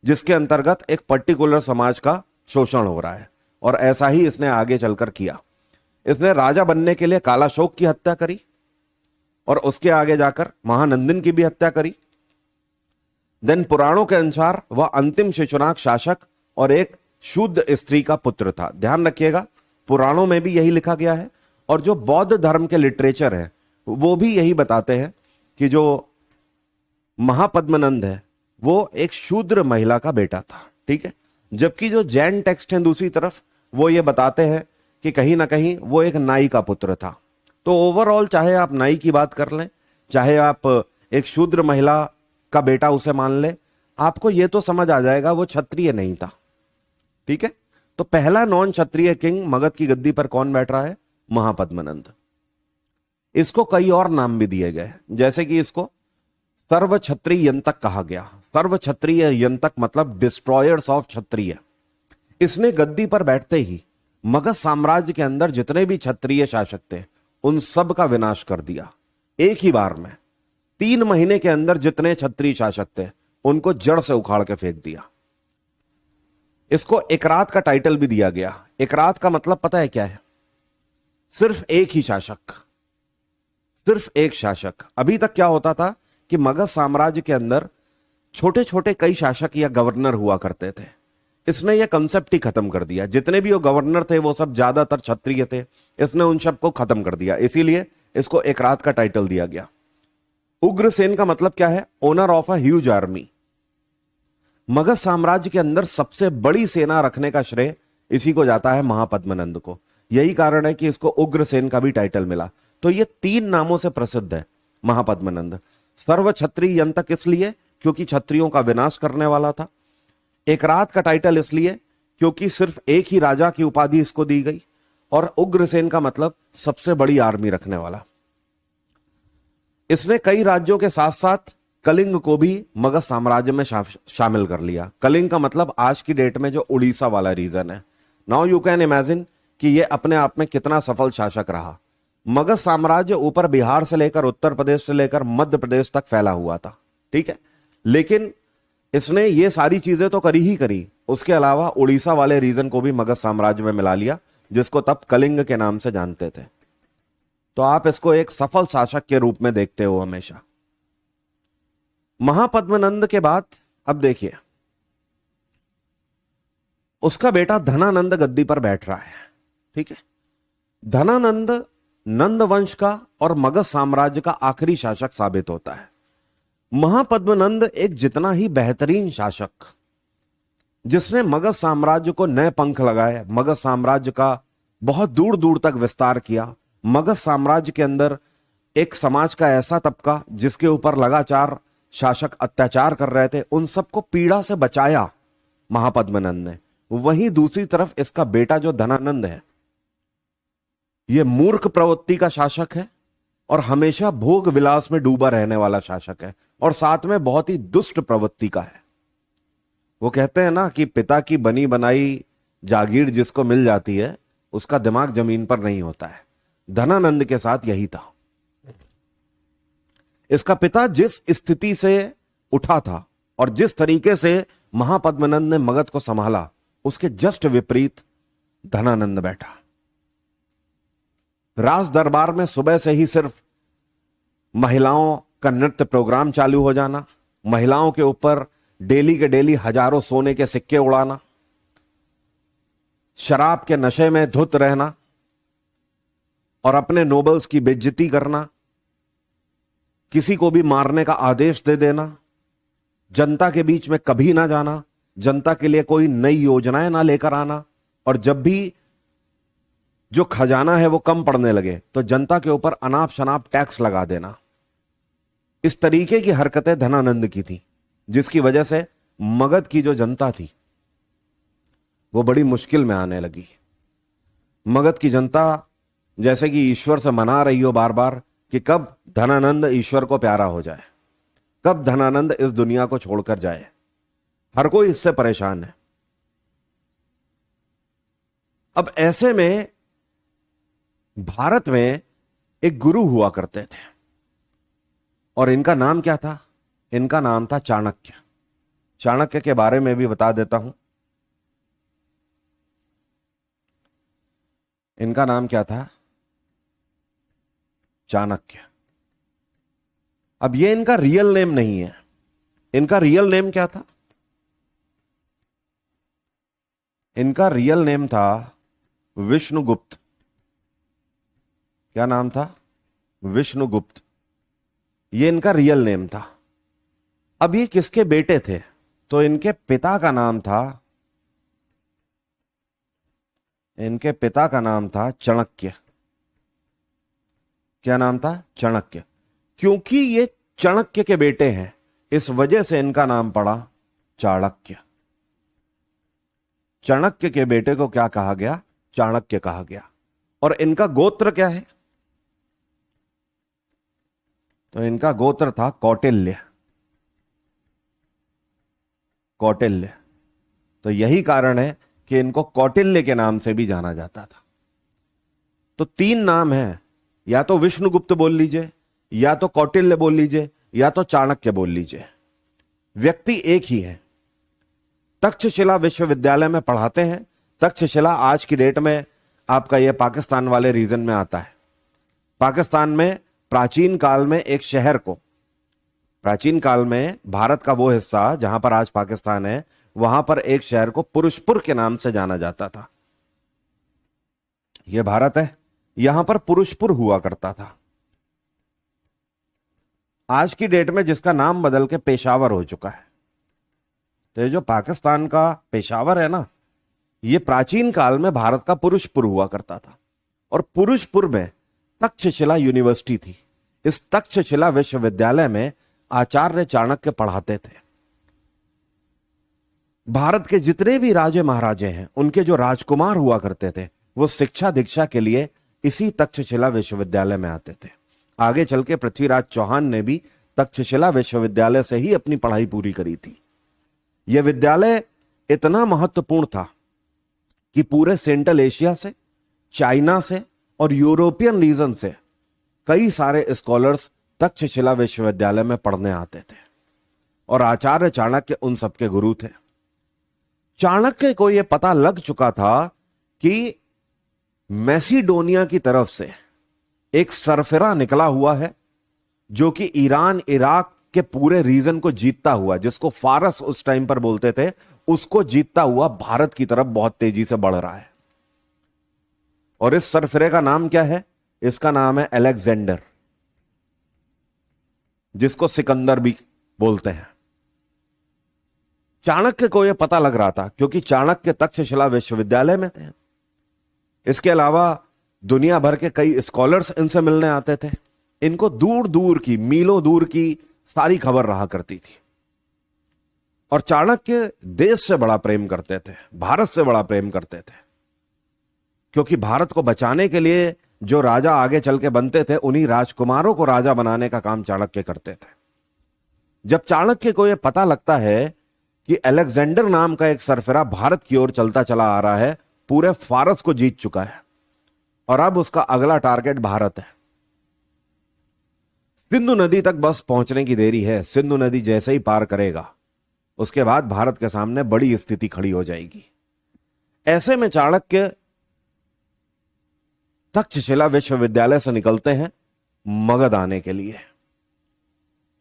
जिसके अंतर्गत एक पर्टिकुलर समाज का शोषण हो रहा है। और ऐसा ही इसने आगे चलकर किया। इसने राजा बनने के लिए कालाशोक की हत्या करी और उसके आगे जाकर महानंदिन की भी हत्या करी। देन पुराणों के अनुसार वह अंतिम शिशुनाग शासक और एक शूद्र स्त्री का पुत्र था। ध्यान रखिएगा, पुराणों में भी यही लिखा गया है, और जो बौद्ध धर्म के लिटरेचर है वो भी यही बताते हैं कि जो महापद्मनंद है वो एक शूद्र महिला का बेटा था, ठीक है। जबकि जो जैन टेक्स्ट हैं दूसरी तरफ, वो ये बताते हैं कि कहीं ना कहीं वो एक नाई का पुत्र था। तो ओवरऑल चाहे आप नाई की बात कर लें, चाहे आप एक शूद्र महिला का बेटा उसे मान ले, आपको यह तो समझ आ जाएगा वो क्षत्रिय नहीं था, ठीक है। तो पहला नॉन क्षत्रिय किंग मगध की गद्दी पर कौन बैठ रहा है? महापद्मनंद। इसको कई और नाम भी दिए गए, जैसे कि इसको सर्व क्षत्रिय यंतक कहा गया। सर्व क्षत्रिय यंतक मतलब डिस्ट्रॉयर्स ऑफ क्षत्रिय। इसने गद्दी पर बैठते ही मगध साम्राज्य के अंदर जितने भी क्षत्रिय शासक थे उन सब का विनाश कर दिया एक ही बार में। 3 महीने के अंदर जितने क्षत्रिय शासक थे उनको जड़ से उखाड़ के फेंक दिया। इसको एकरात का टाइटल भी दिया गया। एकरात का मतलब पता है क्या है? सिर्फ एक ही शासक, सिर्फ एक शासक। अभी तक क्या होता था कि मगध साम्राज्य के अंदर छोटे छोटे कई शासक या गवर्नर हुआ करते थे। इसने यह कंसेप्ट ही खत्म कर दिया। जितने भी वो गवर्नर थे वो सब ज्यादातर क्षत्रिय थे, इसने उन सब को खत्म कर दिया, इसीलिए इसको एकरात का टाइटल दिया गया। उग्रसेन का मतलब क्या है? Owner of a huge army. Magadh साम्राज्य के अंदर सबसे बड़ी सेना रखने का श्रेय इसी को जाता है, महापद्मनंद को। यही कारण है कि इसको उग्रसेन का भी टाइटल मिला। तो ये 3 नामों से प्रसिद्ध है महापद्मनंद। सर्व क्षत्रिय यंतक इसलिए क्योंकि क्षत्रियों का विनाश करने वाला था। एकरात का टाइटल इसलिए क्योंकि सिर्फ एक ही राजा की उपाधि इसको दी गई। और उग्रसेन का मतलब सबसे बड़ी आर्मी रखने वाला। इसने कई राज्यों के साथ साथ कलिंग को भी मगध साम्राज्य में शामिल कर लिया। कलिंग का मतलब आज की डेट में जो उड़ीसा वाला रीजन है। नाउ यू कैन इमेजिन कि यह अपने आप में कितना सफल शासक रहा। मगध साम्राज्य ऊपर बिहार से लेकर उत्तर प्रदेश से लेकर मध्य प्रदेश तक फैला हुआ था, ठीक है। लेकिन इसने ये सारी चीजें तो करी ही करी, उसके अलावा उड़ीसा वाले रीजन को भी मगध साम्राज्य में मिला लिया, जिसको तब कलिंग के नाम से जानते थे। तो आप इसको एक सफल शासक के रूप में देखते हो हमेशा। महापद्मनंद के बाद अब देखिए, उसका बेटा धनानंद गद्दी पर बैठ रहा है, ठीक है। धनानंद नंद वंश का और मगध साम्राज्य का आखिरी शासक साबित होता है। महापद्मनंद एक जितना ही बेहतरीन शासक, जिसने मगध साम्राज्य को नए पंख लगाए, मगध साम्राज्य का बहुत दूर दूर तक विस्तार किया। मगध साम्राज्य के अंदर एक समाज का ऐसा तबका जिसके ऊपर लगातार शासक अत्याचार कर रहे थे, उन सबको पीड़ा से बचाया महापद्मनंद ने। वहीं दूसरी तरफ इसका बेटा जो धनानंद है, यह मूर्ख प्रवृत्ति का शासक है और हमेशा भोग विलास में डूबा रहने वाला शासक है, और साथ में बहुत ही दुष्ट प्रवृत्ति का है। वो कहते हैं ना कि पिता की बनी बनाई जागीर जिसको मिल जाती है, उसका दिमाग जमीन पर नहीं होता है। धनानंद के साथ यही था। इसका पिता जिस स्थिति से उठा था और जिस तरीके से महापद्मनंद ने मगध को संभाला, उसके जस्ट विपरीत धनानंद बैठा। राज दरबार में सुबह से ही सिर्फ महिलाओं का नृत्य प्रोग्राम चालू हो जाना, महिलाओं के ऊपर डेली के डेली हजारों सोने के सिक्के उड़ाना, शराब के नशे में धुत रहना और अपने नोबल्स की बेइज्जती करना, किसी को भी मारने का आदेश दे देना, जनता के बीच में कभी ना जाना, जनता के लिए कोई नई योजनाएं ना लेकर आना, और जब भी जो खजाना है वो कम पड़ने लगे तो जनता के ऊपर अनाप शनाप टैक्स लगा देना। इस तरीके की हरकतें धनानंद की थी, जिसकी वजह से मगध की जो जनता थी वो बड़ी मुश्किल में आने लगी। मगध की जनता जैसे कि ईश्वर से मना रही हो बार बार कि कब धनानंद ईश्वर को प्यारा हो जाए, कब धनानंद इस दुनिया को छोड़कर जाए। हर कोई इससे परेशान है। अब ऐसे में भारत में एक गुरु हुआ करते थे और इनका नाम क्या था? इनका नाम था चाणक्य। चाणक्य के बारे में भी बता देता हूं। इनका नाम क्या था? चाणक्य। अब ये इनका रियल नेम नहीं है। इनका रियल नेम क्या था? इनका रियल नेम था विष्णुगुप्त। क्या नाम था? विष्णुगुप्त। ये इनका रियल नेम था। अब ये किसके बेटे थे? तो इनके पिता का नाम था, इनके पिता का नाम था चाणक्य। क्या नाम था? चाणक्य। क्योंकि ये चाणक्य के बेटे हैं, इस वजह से इनका नाम पड़ा चाणक्य। चाणक्य के बेटे को क्या कहा गया? चाणक्य कहा गया। और इनका गोत्र क्या है? तो इनका गोत्र था कौटिल्य। कौटिल्य। तो यही कारण है कि इनको कौटिल्य के नाम से भी जाना जाता था। तो तीन नाम हैं, या तो विष्णुगुप्त बोल लीजिए, या तो कौटिल्य बोल लीजिए, या तो चाणक्य बोल लीजिए। व्यक्ति एक ही है। तक्षशिला विश्वविद्यालय में पढ़ाते हैं। तक्षशिला आज की डेट में आपका यह पाकिस्तान वाले रीजन में आता है। पाकिस्तान में प्राचीन काल में एक शहर को, प्राचीन काल में भारत का वो हिस्सा जहां पर आज पाकिस्तान है, वहां पर एक शहर को पुरुषपुर के नाम से जाना जाता था। यह भारत है, यहां पर पुरुषपुर हुआ करता था। आज की डेट में जिसका नाम बदल के पेशावर हो चुका है। तो ये जो पाकिस्तान का पेशावर है ना, ये प्राचीन काल में भारत का पुरुषपुर हुआ करता था। और पुरुषपुर में तक्षशिला यूनिवर्सिटी थी। इस तक्षशिला विश्वविद्यालय में आचार्य चाणक्य पढ़ाते थे। भारत के जितने भी राजे महाराजे हैं, उनके जो राजकुमार हुआ करते थे, वो शिक्षा दीक्षा के लिए इसी तक्षशिला विश्वविद्यालय में आते थे। आगे चल के पृथ्वीराज चौहान ने भी तक्षशिला विश्वविद्यालय से ही अपनी पढ़ाई पूरी करी थी। यह विद्यालय इतना महत्वपूर्ण था कि पूरे सेंट्रल एशिया से, चाइना से और यूरोपियन रीजन से कई सारे स्कॉलर्स तक्षशिला विश्वविद्यालय में पढ़ने आते थे और आचार्य चाणक्य उन सबके गुरु थे। चाणक्य को यह पता लग चुका था कि मैसिडोनिया की तरफ से एक सरफिरा निकला हुआ है जो कि ईरान इराक के पूरे रीजन को जीतता हुआ, जिसको फारस उस टाइम पर बोलते थे, उसको जीतता हुआ भारत की तरफ बहुत तेजी से बढ़ रहा है। और इस सरफिरे का नाम क्या है? इसका नाम है अलेक्जेंडर, जिसको सिकंदर भी बोलते हैं। चाणक्य को यह पता लग रहा था क्योंकि चाणक्य तक्षशिला विश्वविद्यालय में थे। इसके अलावा दुनिया भर के कई स्कॉलर्स इनसे मिलने आते थे। इनको दूर दूर की, मीलों दूर की सारी खबर रहा करती थी। और चाणक्य देश से बड़ा प्रेम करते थे, भारत से बड़ा प्रेम करते थे, क्योंकि भारत को बचाने के लिए जो राजा आगे चल के बनते थे, उन्हीं राजकुमारों को राजा बनाने का काम चाणक्य करते थे। जब चाणक्य को यह पता लगता है कि अलेक्जेंडर नाम का एक सरफिरा भारत की ओर चलता चला आ रहा है, पूरे फारस को जीत चुका है और अब उसका अगला टारगेट भारत है। सिंधु नदी तक बस पहुंचने की देरी है। सिंधु नदी जैसे ही पार करेगा, उसके बाद भारत के सामने बड़ी स्थिति खड़ी हो जाएगी। ऐसे में चाणक्य तक्षशिला विश्वविद्यालय से निकलते हैं मगध आने के लिए।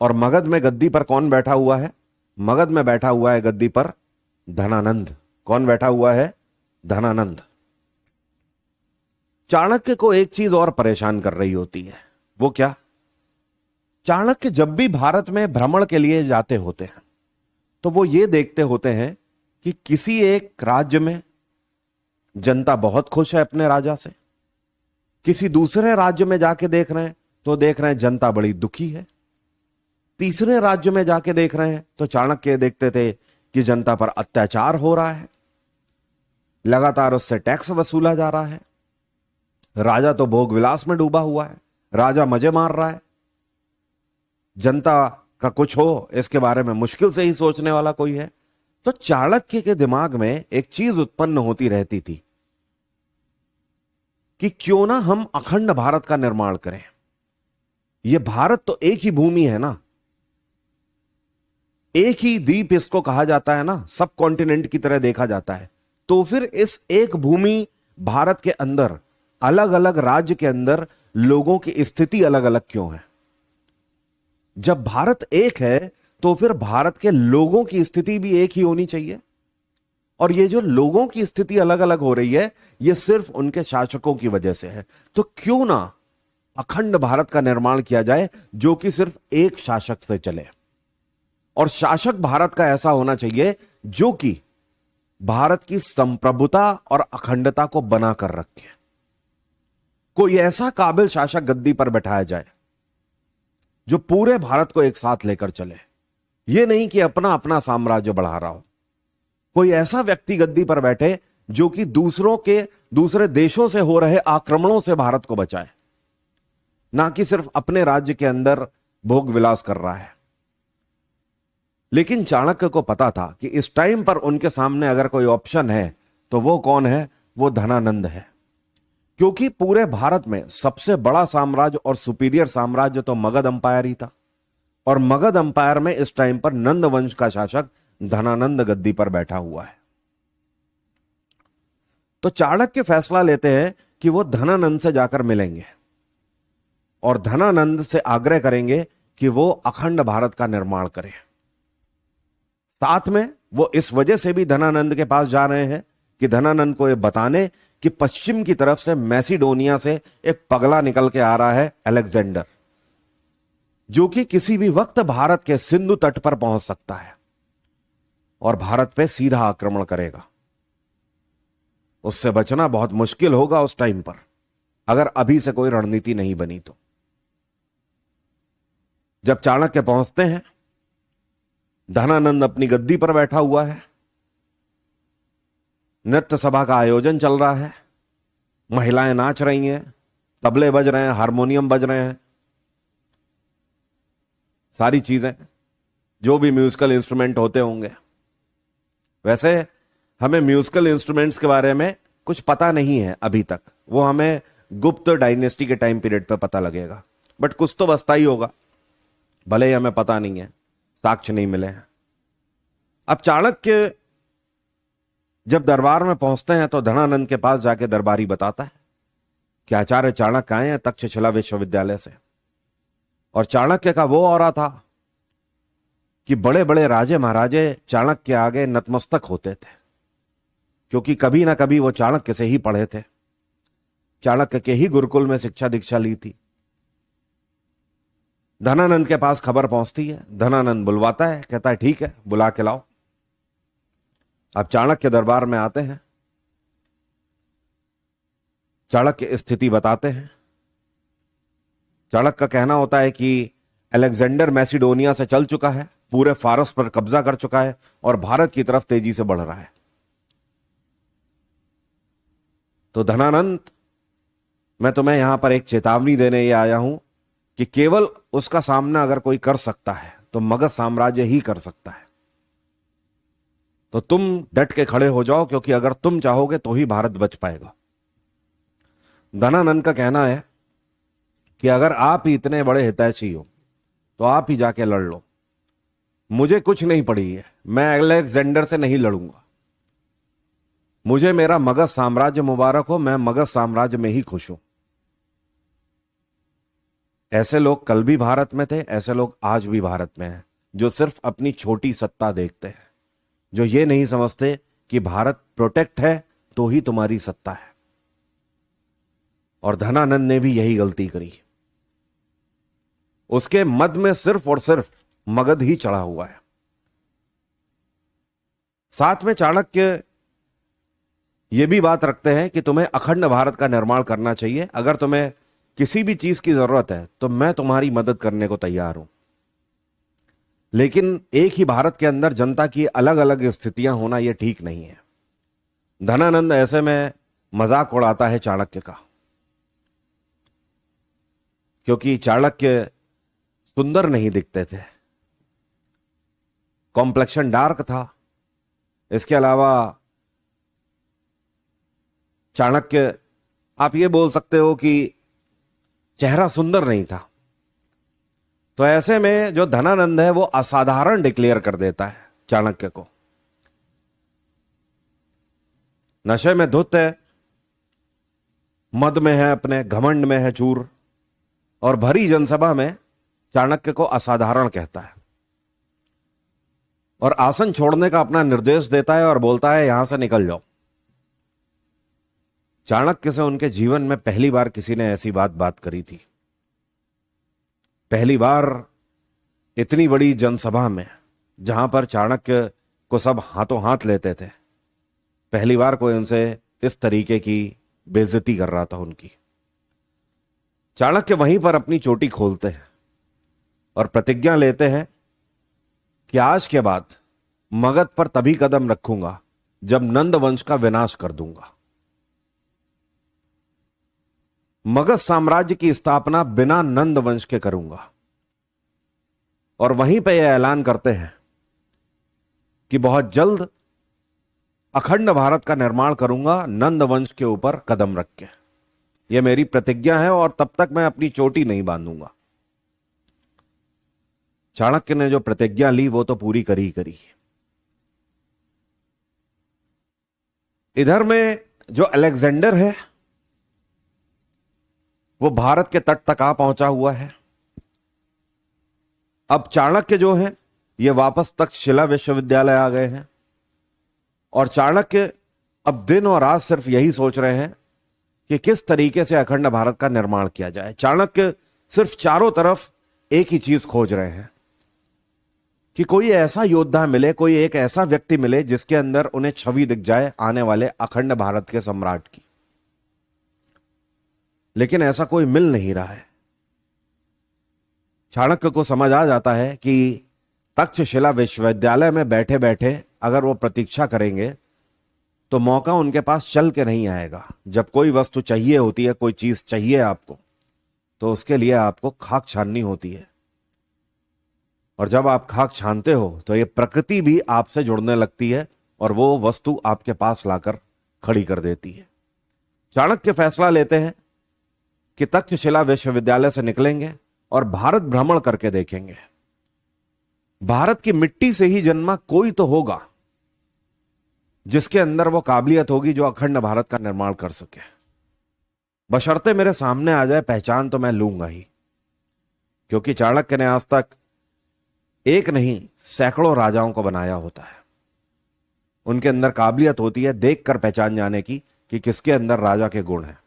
और मगध में गद्दी पर कौन बैठा हुआ है? मगध में बैठा हुआ है गद्दी पर धनानंद। कौन बैठा हुआ है? धनानंद। चाणक्य को एक चीज और परेशान कर रही होती है। वो क्या? चाणक्य जब भी भारत में भ्रमण के लिए जाते होते हैं तो वो ये देखते होते हैं कि किसी एक राज्य में जनता बहुत खुश है अपने राजा से, किसी दूसरे राज्य में जाके देख रहे हैं तो देख रहे हैं जनता बड़ी दुखी है, तीसरे राज्य में जाके देख रहे हैं तो चाणक्य देखते थे कि जनता पर अत्याचार हो रहा है, लगातार उससे टैक्स वसूला जा रहा है, राजा तो भोग विलास में डूबा हुआ है, राजा मजे मार रहा है, जनता का कुछ हो इसके बारे में मुश्किल से ही सोचने वाला कोई है। तो चाणक्य के दिमाग में एक चीज उत्पन्न होती रहती थी कि क्यों ना हम अखंड भारत का निर्माण करें। यह भारत तो एक ही भूमि है ना, एक ही द्वीप इसको कहा जाता है ना, सब कॉन्टिनेंट की तरह देखा जाता है। तो फिर इस एक भूमि भारत के अंदर अलग अलग राज्य के अंदर लोगों की स्थिति अलग अलग क्यों है? जब भारत एक है तो फिर भारत के लोगों की स्थिति भी एक ही होनी चाहिए। और ये जो लोगों की स्थिति अलग अलग हो रही है, ये सिर्फ उनके शासकों की वजह से है। तो क्यों ना अखंड भारत का निर्माण किया जाए जो कि सिर्फ एक शासक से चले। और शासक भारत का ऐसा होना चाहिए जो कि भारत की संप्रभुता और अखंडता को बनाकर रखे। कोई ऐसा काबिल शासक गद्दी पर बैठाया जाए जो पूरे भारत को एक साथ लेकर चले, यह नहीं कि अपना अपना साम्राज्य बढ़ा रहा हो। कोई ऐसा व्यक्ति गद्दी पर बैठे जो कि दूसरे देशों से हो रहे आक्रमणों से भारत को बचाए, ना कि सिर्फ अपने राज्य के अंदर भोग विलास कर रहा है। लेकिन चाणक्य को पता था कि इस टाइम पर उनके सामने अगर कोई ऑप्शन है तो वो कौन है? वो धनानंद है। क्योंकि पूरे भारत में सबसे बड़ा साम्राज्य और सुपीरियर साम्राज्य तो मगध अंपायर ही था। और मगध अंपायर में इस टाइम पर नंद वंश का शासक धनानंद गद्दी पर बैठा हुआ है। तो चाणक्य फैसला लेते हैं कि वो धनानंद से जाकर मिलेंगे और धनानंद से आग्रह करेंगे कि वो अखंड भारत का निर्माण करें। साथ में वो इस वजह से भी धनानंद के पास जा रहे हैं कि धनानंद को ये बताने कि पश्चिम की तरफ से मैसिडोनिया से एक पगला निकल के आ रहा है अलेक्जेंडर, जो कि किसी भी वक्त भारत के सिंधु तट पर पहुंच सकता है और भारत पे सीधा आक्रमण करेगा। उससे बचना बहुत मुश्किल होगा उस टाइम पर, अगर अभी से कोई रणनीति नहीं बनी तो। जब चाणक्य पहुंचते हैं, धनानंद अपनी गद्दी पर बैठा हुआ है, नृत्य सभा का आयोजन चल रहा है, महिलाएं नाच रही हैं, तबले बज रहे हैं, हारमोनियम बज रहे हैं, सारी चीजें जो भी म्यूजिकल इंस्ट्रूमेंट होते होंगे। वैसे हमें म्यूजिकल इंस्ट्रूमेंट्स के बारे में कुछ पता नहीं है अभी तक, वो हमें गुप्त डायनेस्टी के टाइम पीरियड पे पता लगेगा, बट कुछ तो बसता ही होगा, भले ही हमें पता नहीं है, साक्ष्य नहीं मिले हैं। अब चाणक्य जब दरबार में पहुंचते हैं तो धनानंद के पास जाके दरबारी बताता है कि आचार्य चाणक्य आए हैं तक्षशिला विश्वविद्यालय से। और चाणक्य का वो ऑरा था कि बड़े बड़े राजे महाराजे चाणक्य के आगे नतमस्तक होते थे, क्योंकि कभी ना कभी वो चाणक्य से ही पढ़े थे, चाणक्य के ही गुरुकुल में शिक्षा दीक्षा ली थी। धनानंद के पास खबर पहुंचती है, धनानंद बुलवाता है, कहता है ठीक है बुला के लाओ। अब चाणक्य दरबार में आते हैं, चाणक्य स्थिति बताते हैं। चाणक्य का कहना होता है कि अलेक्जेंडर मैसिडोनिया से चल चुका है, पूरे फारस पर कब्जा कर चुका है और भारत की तरफ तेजी से बढ़ रहा है। तो धनानंद, मैं तुम्हें यहां पर एक चेतावनी देने ये आया हूं कि केवल उसका सामना अगर कोई कर सकता है तो मगध साम्राज्य ही कर सकता है। तो तुम डट के खड़े हो जाओ, क्योंकि अगर तुम चाहोगे तो ही भारत बच पाएगा। धनानंद का कहना है कि अगर आप ही इतने बड़े हितैषी हो तो आप ही जाके लड़ लो, मुझे कुछ नहीं पड़ी है, मैं अलेक्जेंडर से नहीं लड़ूंगा, मुझे मेरा मगध साम्राज्य मुबारक हो, मैं मगध साम्राज्य में ही खुश हूं। ऐसे लोग कल भी भारत में थे, ऐसे लोग आज भी भारत में हैं, जो सिर्फ अपनी छोटी सत्ता देखते हैं, जो ये नहीं समझते कि भारत प्रोटेक्ट है तो ही तुम्हारी सत्ता है। और धनानंद ने भी यही गलती करी। उसके मद में सिर्फ और सिर्फ मगध ही चढ़ा हुआ है। साथ में चाणक्य ये भी बात रखते हैं कि तुम्हें अखंड भारत का निर्माण करना चाहिए, अगर तुम्हें किसी भी चीज की जरूरत है तो मैं तुम्हारी मदद करने को तैयार हूं, लेकिन एक ही भारत के अंदर जनता की अलग अलग स्थितियां होना यह ठीक नहीं है। धनानंद ऐसे में मजाक उड़ाता है चाणक्य का, क्योंकि चाणक्य सुंदर नहीं दिखते थे, कॉम्प्लेक्शन डार्क था। इसके अलावा चाणक्य, आप ये बोल सकते हो कि चेहरा सुंदर नहीं था। तो ऐसे में जो धनानंद है वो असाधारण डिक्लेयर कर देता है चाणक्य को। नशे में धुत है, मद में है, अपने घमंड में है चूर, और भरी जनसभा में चाणक्य को असाधारण कहता है और आसन छोड़ने का अपना निर्देश देता है और बोलता है यहां से निकल जाओ। चाणक्य से उनके जीवन में पहली बार किसी ने ऐसी बात करी थी। पहली बार इतनी बड़ी जनसभा में, जहां पर चाणक्य को सब हाथों हाथ लेते थे, पहली बार कोई उनसे इस तरीके की बेइज्जती कर रहा था उनकी। चाणक्य वहीं पर अपनी चोटी खोलते हैं और प्रतिज्ञा लेते हैं कि आज के बाद मगध पर तभी कदम रखूंगा जब नंद वंश का विनाश कर दूंगा। मगध साम्राज्य की स्थापना बिना नंद वंश के करूंगा। और वहीं पे यह ऐलान करते हैं कि बहुत जल्द अखंड भारत का निर्माण करूंगा नंद वंश के ऊपर कदम रख के। यह मेरी प्रतिज्ञा है और तब तक मैं अपनी चोटी नहीं बांधूंगा। चाणक्य ने जो प्रतिज्ञा ली वो तो पूरी करी। इधर में जो अलेक्जेंडर है वो भारत के तट तक आ पहुंचा हुआ है। अब चाणक्य जो है ये वापस तक्षशिला विश्वविद्यालय आ गए हैं और चाणक्य अब दिन और रात सिर्फ यही सोच रहे हैं कि किस तरीके से अखंड भारत का निर्माण किया जाए। चाणक्य सिर्फ चारों तरफ एक ही चीज खोज रहे हैं कि कोई ऐसा योद्धा मिले, कोई एक ऐसा व्यक्ति मिले जिसके अंदर उन्हें छवि दिख जाए आने वाले अखंड भारत के सम्राट की। लेकिन ऐसा कोई मिल नहीं रहा है। चाणक्य को समझ आ जाता है कि तक्षशिला विश्वविद्यालय में बैठे बैठे अगर वो प्रतीक्षा करेंगे तो मौका उनके पास चल के नहीं आएगा। जब कोई वस्तु चाहिए होती है, कोई चीज चाहिए आपको, तो उसके लिए आपको खाक छाननी होती है। और जब आप खाक छानते हो तो ये प्रकृति भी आपसे जुड़ने लगती है और वो वस्तु आपके पास लाकर खड़ी कर देती है। चाणक्य फैसला लेते हैं कि तक्षशिला विश्वविद्यालय से निकलेंगे और भारत भ्रमण करके देखेंगे। भारत की मिट्टी से ही जन्मा कोई तो होगा जिसके अंदर वो काबिलियत होगी जो अखंड भारत का निर्माण कर सके। बशर्ते मेरे सामने आ जाए पहचान तो मैं लूंगा ही, क्योंकि चाणक्य ने आज तक एक नहीं सैकड़ों राजाओं को बनाया होता है। उनके अंदर काबिलियत होती है देखकर पहचान जाने की कि किसके अंदर राजा के गुण हैं।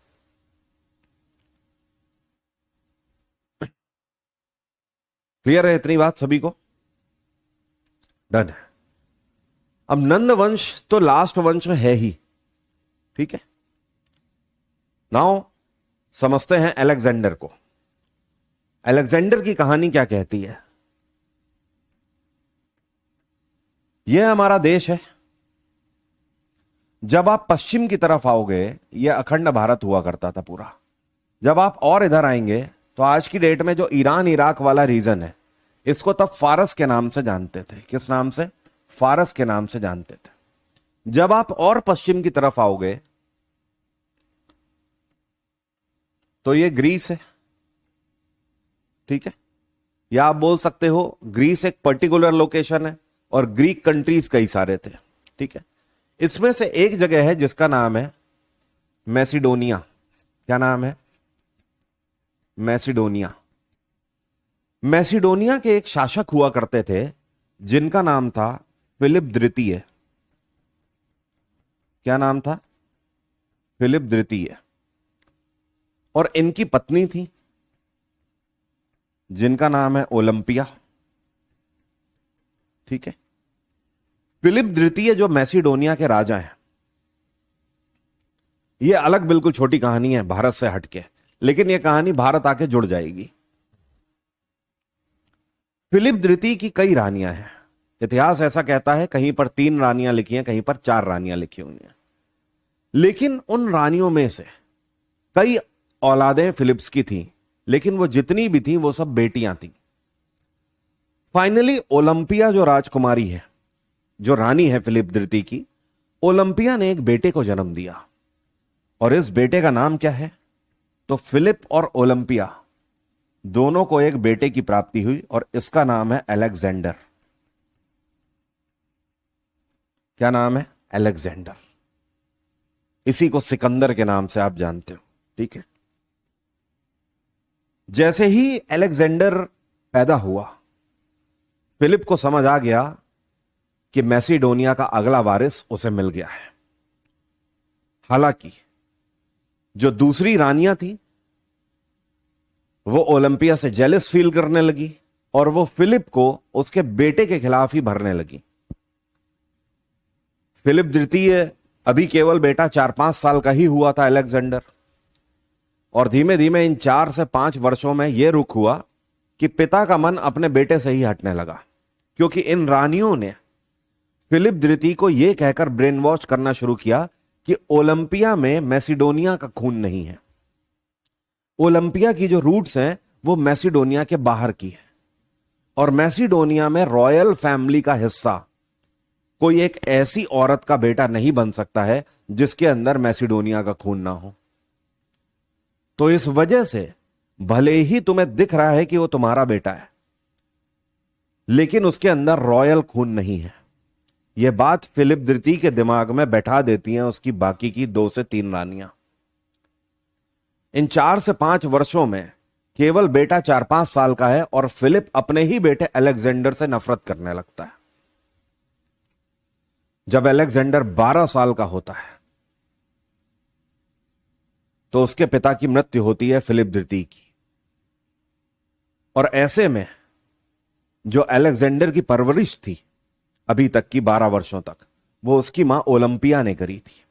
क्लियर है इतनी बात सभी को? डन है। अब नंद वंश तो लास्ट वंश है ही, ठीक है। नाउ समझते हैं अलेक्जेंडर को। अलेक्जेंडर की कहानी क्या कहती है? यह हमारा देश है। जब आप पश्चिम की तरफ आओगे, यह अखंड भारत हुआ करता था पूरा। जब आप और इधर आएंगे तो आज की डेट में जो ईरान इराक वाला रीजन है, इसको तब फारस के नाम से जानते थे। किस नाम से? फारस के नाम से जानते थे। जब आप और पश्चिम की तरफ आओगे तो ये ग्रीस है, ठीक है। या आप बोल सकते हो ग्रीस एक पर्टिकुलर लोकेशन है और ग्रीक कंट्रीज कई सारे थे, ठीक है। इसमें से एक जगह है जिसका नाम है मैसिडोनिया। क्या नाम है? मैसिडोनिया। मैसिडोनिया के एक शासक हुआ करते थे जिनका नाम था फिलिप द्वितीय। क्या नाम था? फिलिप द्वितीय। और इनकी पत्नी थी जिनका नाम है ओलंपिया, ठीक है। फिलिप द्वितीय जो मैसिडोनिया के राजा हैं, यह अलग बिल्कुल छोटी कहानी है भारत से हटके, लेकिन यह कहानी भारत आके जुड़ जाएगी। फिलिप द्वितीय की कई रानियां हैं। इतिहास ऐसा कहता है कहीं पर 3 रानियां लिखी हैं, कहीं पर 4 रानियां लिखी हुई हैं। लेकिन उन रानियों में से कई औलादें फिलिप्स की थीं, लेकिन वो जितनी भी थीं वो सब बेटियां थीं। फाइनली ओलंपिया जो राजकुमारी है, जो रानी है फिलिप द्वितीय की, ओलंपिया ने एक बेटे को जन्म दिया। और इस बेटे का नाम क्या है? तो फिलिप और ओलंपिया दोनों को एक बेटे की प्राप्ति हुई और इसका नाम है अलेक्जेंडर। क्या नाम है? अलेक्जेंडर। इसी को सिकंदर के नाम से आप जानते हो, ठीक है। जैसे ही अलेक्जेंडर पैदा हुआ, फिलिप को समझ आ गया कि मैसिडोनिया का अगला वारिस उसे मिल गया है। हालांकि जो दूसरी रानियां थी वो ओलंपिया से जेलस फील करने लगी और वो फिलिप को उसके बेटे के खिलाफ ही भरने लगी। फिलिप द्वितीय अभी केवल बेटा 4-5 साल का ही हुआ था अलेक्जेंडर, और धीमे धीमे इन 4 से 5 वर्षों में यह रुख हुआ कि पिता का मन अपने बेटे से ही हटने लगा, क्योंकि इन रानियों ने फिलिप द्वितीय को यह कहकर ब्रेन वॉश करना शुरू किया कि ओलंपिया में मैसिडोनिया का खून नहीं है। ओलंपिया की जो रूट्स हैं वो मैसिडोनिया के बाहर की है, और मैसिडोनिया में रॉयल फैमिली का हिस्सा कोई एक ऐसी औरत का बेटा नहीं बन सकता है जिसके अंदर मैसिडोनिया का खून ना हो। तो इस वजह से भले ही तुम्हें दिख रहा है कि वो तुम्हारा बेटा है, लेकिन उसके अंदर रॉयल खून नहीं है। यह बात फिलिप द्वितीय के दिमाग में बैठा देती हैं उसकी बाकी की 2 से 3 रानियां। इन 4 से 5 वर्षों में केवल बेटा 4-5 साल का है और फिलिप अपने ही बेटे अलेक्जेंडर से नफरत करने लगता है। जब अलेक्जेंडर 12 साल का होता है तो उसके पिता की मृत्यु होती है फिलिप द्वितीय की, और ऐसे में जो अलेक्जेंडर की परवरिश थी अभी तक की 12 वर्षों तक, वो उसकी मां ओलंपिया ने करी थी।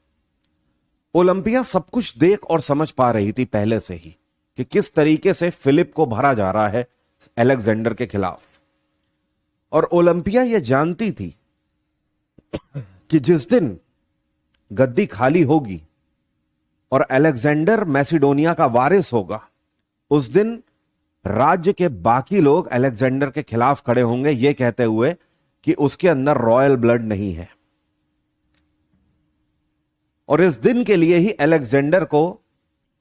ओलंपिया सब कुछ देख और समझ पा रही थी पहले से ही कि किस तरीके से फिलिप को भरा जा रहा है अलेक्जेंडर के खिलाफ, और ओलंपिया यह जानती थी कि जिस दिन गद्दी खाली होगी और अलेक्जेंडर मैसिडोनिया का वारिस होगा, उस दिन राज्य के बाकी लोग अलेक्जेंडर के खिलाफ खड़े होंगे, यह कहते हुए कि उसके अंदर रॉयल ब्लड नहीं है। और इस दिन के लिए ही अलेक्जेंडर को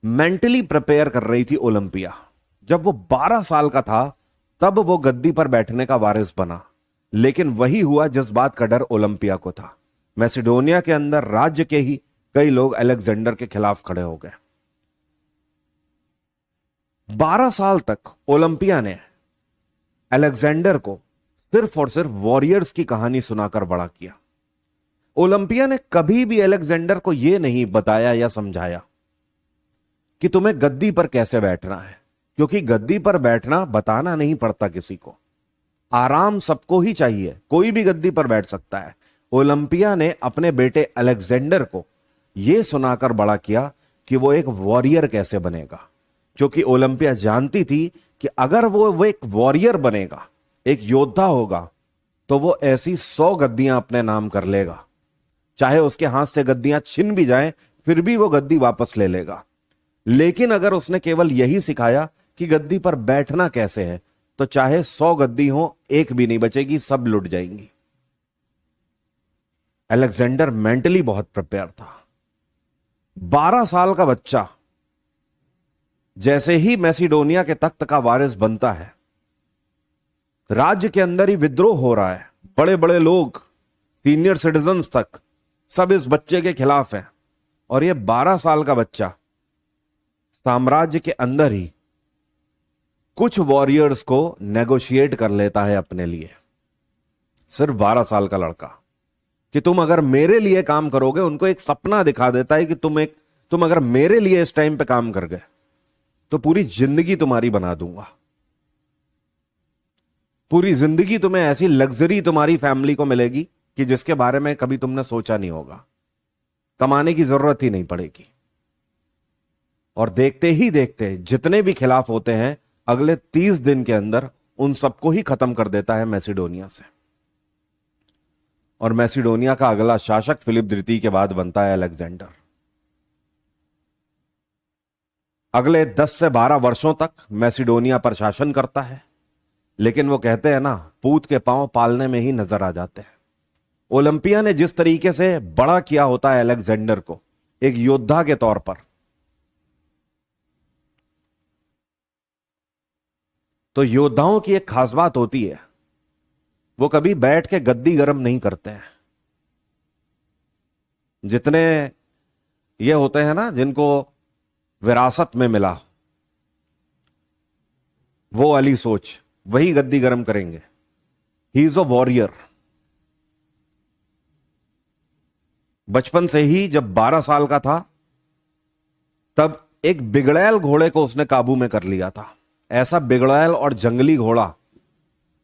मेंटली प्रिपेयर कर रही थी ओलंपिया। जब वो 12 साल का था तब वो गद्दी पर बैठने का वारिस बना, लेकिन वही हुआ जिस बात का डर ओलंपिया को था। मैसिडोनिया के अंदर राज्य के ही कई लोग अलेक्जेंडर के खिलाफ खड़े हो गए। 12 साल तक ओलंपिया ने अलेक्जेंडर को सिर्फ और सिर्फ वॉरियर्स की कहानी सुनाकर बड़ा किया। ओलंपिया ने कभी भी अलेक्जेंडर को यह नहीं बताया या समझाया कि तुम्हें गद्दी पर कैसे बैठना है, क्योंकि गद्दी पर बैठना बताना नहीं पड़ता किसी को, आराम सबको ही चाहिए, कोई भी गद्दी पर बैठ सकता है। ओलंपिया ने अपने बेटे अलेक्जेंडर को यह सुनाकर बड़ा किया कि वो एक वॉरियर कैसे बनेगा, क्योंकि ओलंपिया जानती थी कि अगर वो एक वॉरियर बनेगा, एक योद्धा होगा, तो वो ऐसी 100 गद्दियां अपने नाम कर लेगा। चाहे उसके हाथ से गद्दियां छिन भी जाएं, फिर भी वो गद्दी वापस ले लेगा। लेकिन अगर उसने केवल यही सिखाया कि गद्दी पर बैठना कैसे है, तो चाहे 100 गद्दी हो, एक भी नहीं बचेगी, सब लुट जाएंगी। अलेक्जेंडर मेंटली बहुत प्रिपेयर था। 12 साल का बच्चा जैसे ही मैसिडोनिया के तख्त का वारिस बनता है, राज्य के अंदर ही विद्रोह हो रहा है। बड़े बड़े लोग, सीनियर सिटीजन्स तक, सब इस बच्चे के खिलाफ हैं। और यह 12 साल का बच्चा साम्राज्य के अंदर ही कुछ वॉरियर्स को नेगोशिएट कर लेता है अपने लिए। सिर्फ 12 साल का लड़का कि तुम अगर मेरे लिए काम करोगे, उनको एक सपना दिखा देता है कि तुम अगर मेरे लिए इस टाइम पे काम कर गए तो पूरी जिंदगी तुम्हारी बना दूंगा, पूरी जिंदगी तुम्हें ऐसी लग्जरी तुम्हारी फैमिली को मिलेगी कि जिसके बारे में कभी तुमने सोचा नहीं होगा, कमाने की जरूरत ही नहीं पड़ेगी। और देखते ही देखते जितने भी खिलाफ होते हैं, अगले 30 दिन के अंदर उन सबको ही खत्म कर देता है मैसिडोनिया से। और मैसिडोनिया का अगला शासक फिलिप द्वितीय के बाद बनता है अलेक्जेंडर। अगले 10 से 12 वर्षों तक मैसिडोनिया पर शासन करता है। लेकिन वो कहते हैं ना, पूत के पांव पालने में ही नजर आ जाते हैं। ओलंपिया ने जिस तरीके से बड़ा किया होता है अलेक्जेंडर को एक योद्धा के तौर पर, तो योद्धाओं की एक खास बात होती है, वो कभी बैठ के गद्दी गर्म नहीं करते हैं। जितने ये होते हैं ना, जिनको विरासत में मिला वो वाली सोच, वही गद्दी गर्म करेंगे। He is a warrior. बचपन से ही जब 12 साल का था, तब एक बिगड़ैल घोड़े को उसने काबू में कर लिया था। ऐसा बिगड़ैल और जंगली घोड़ा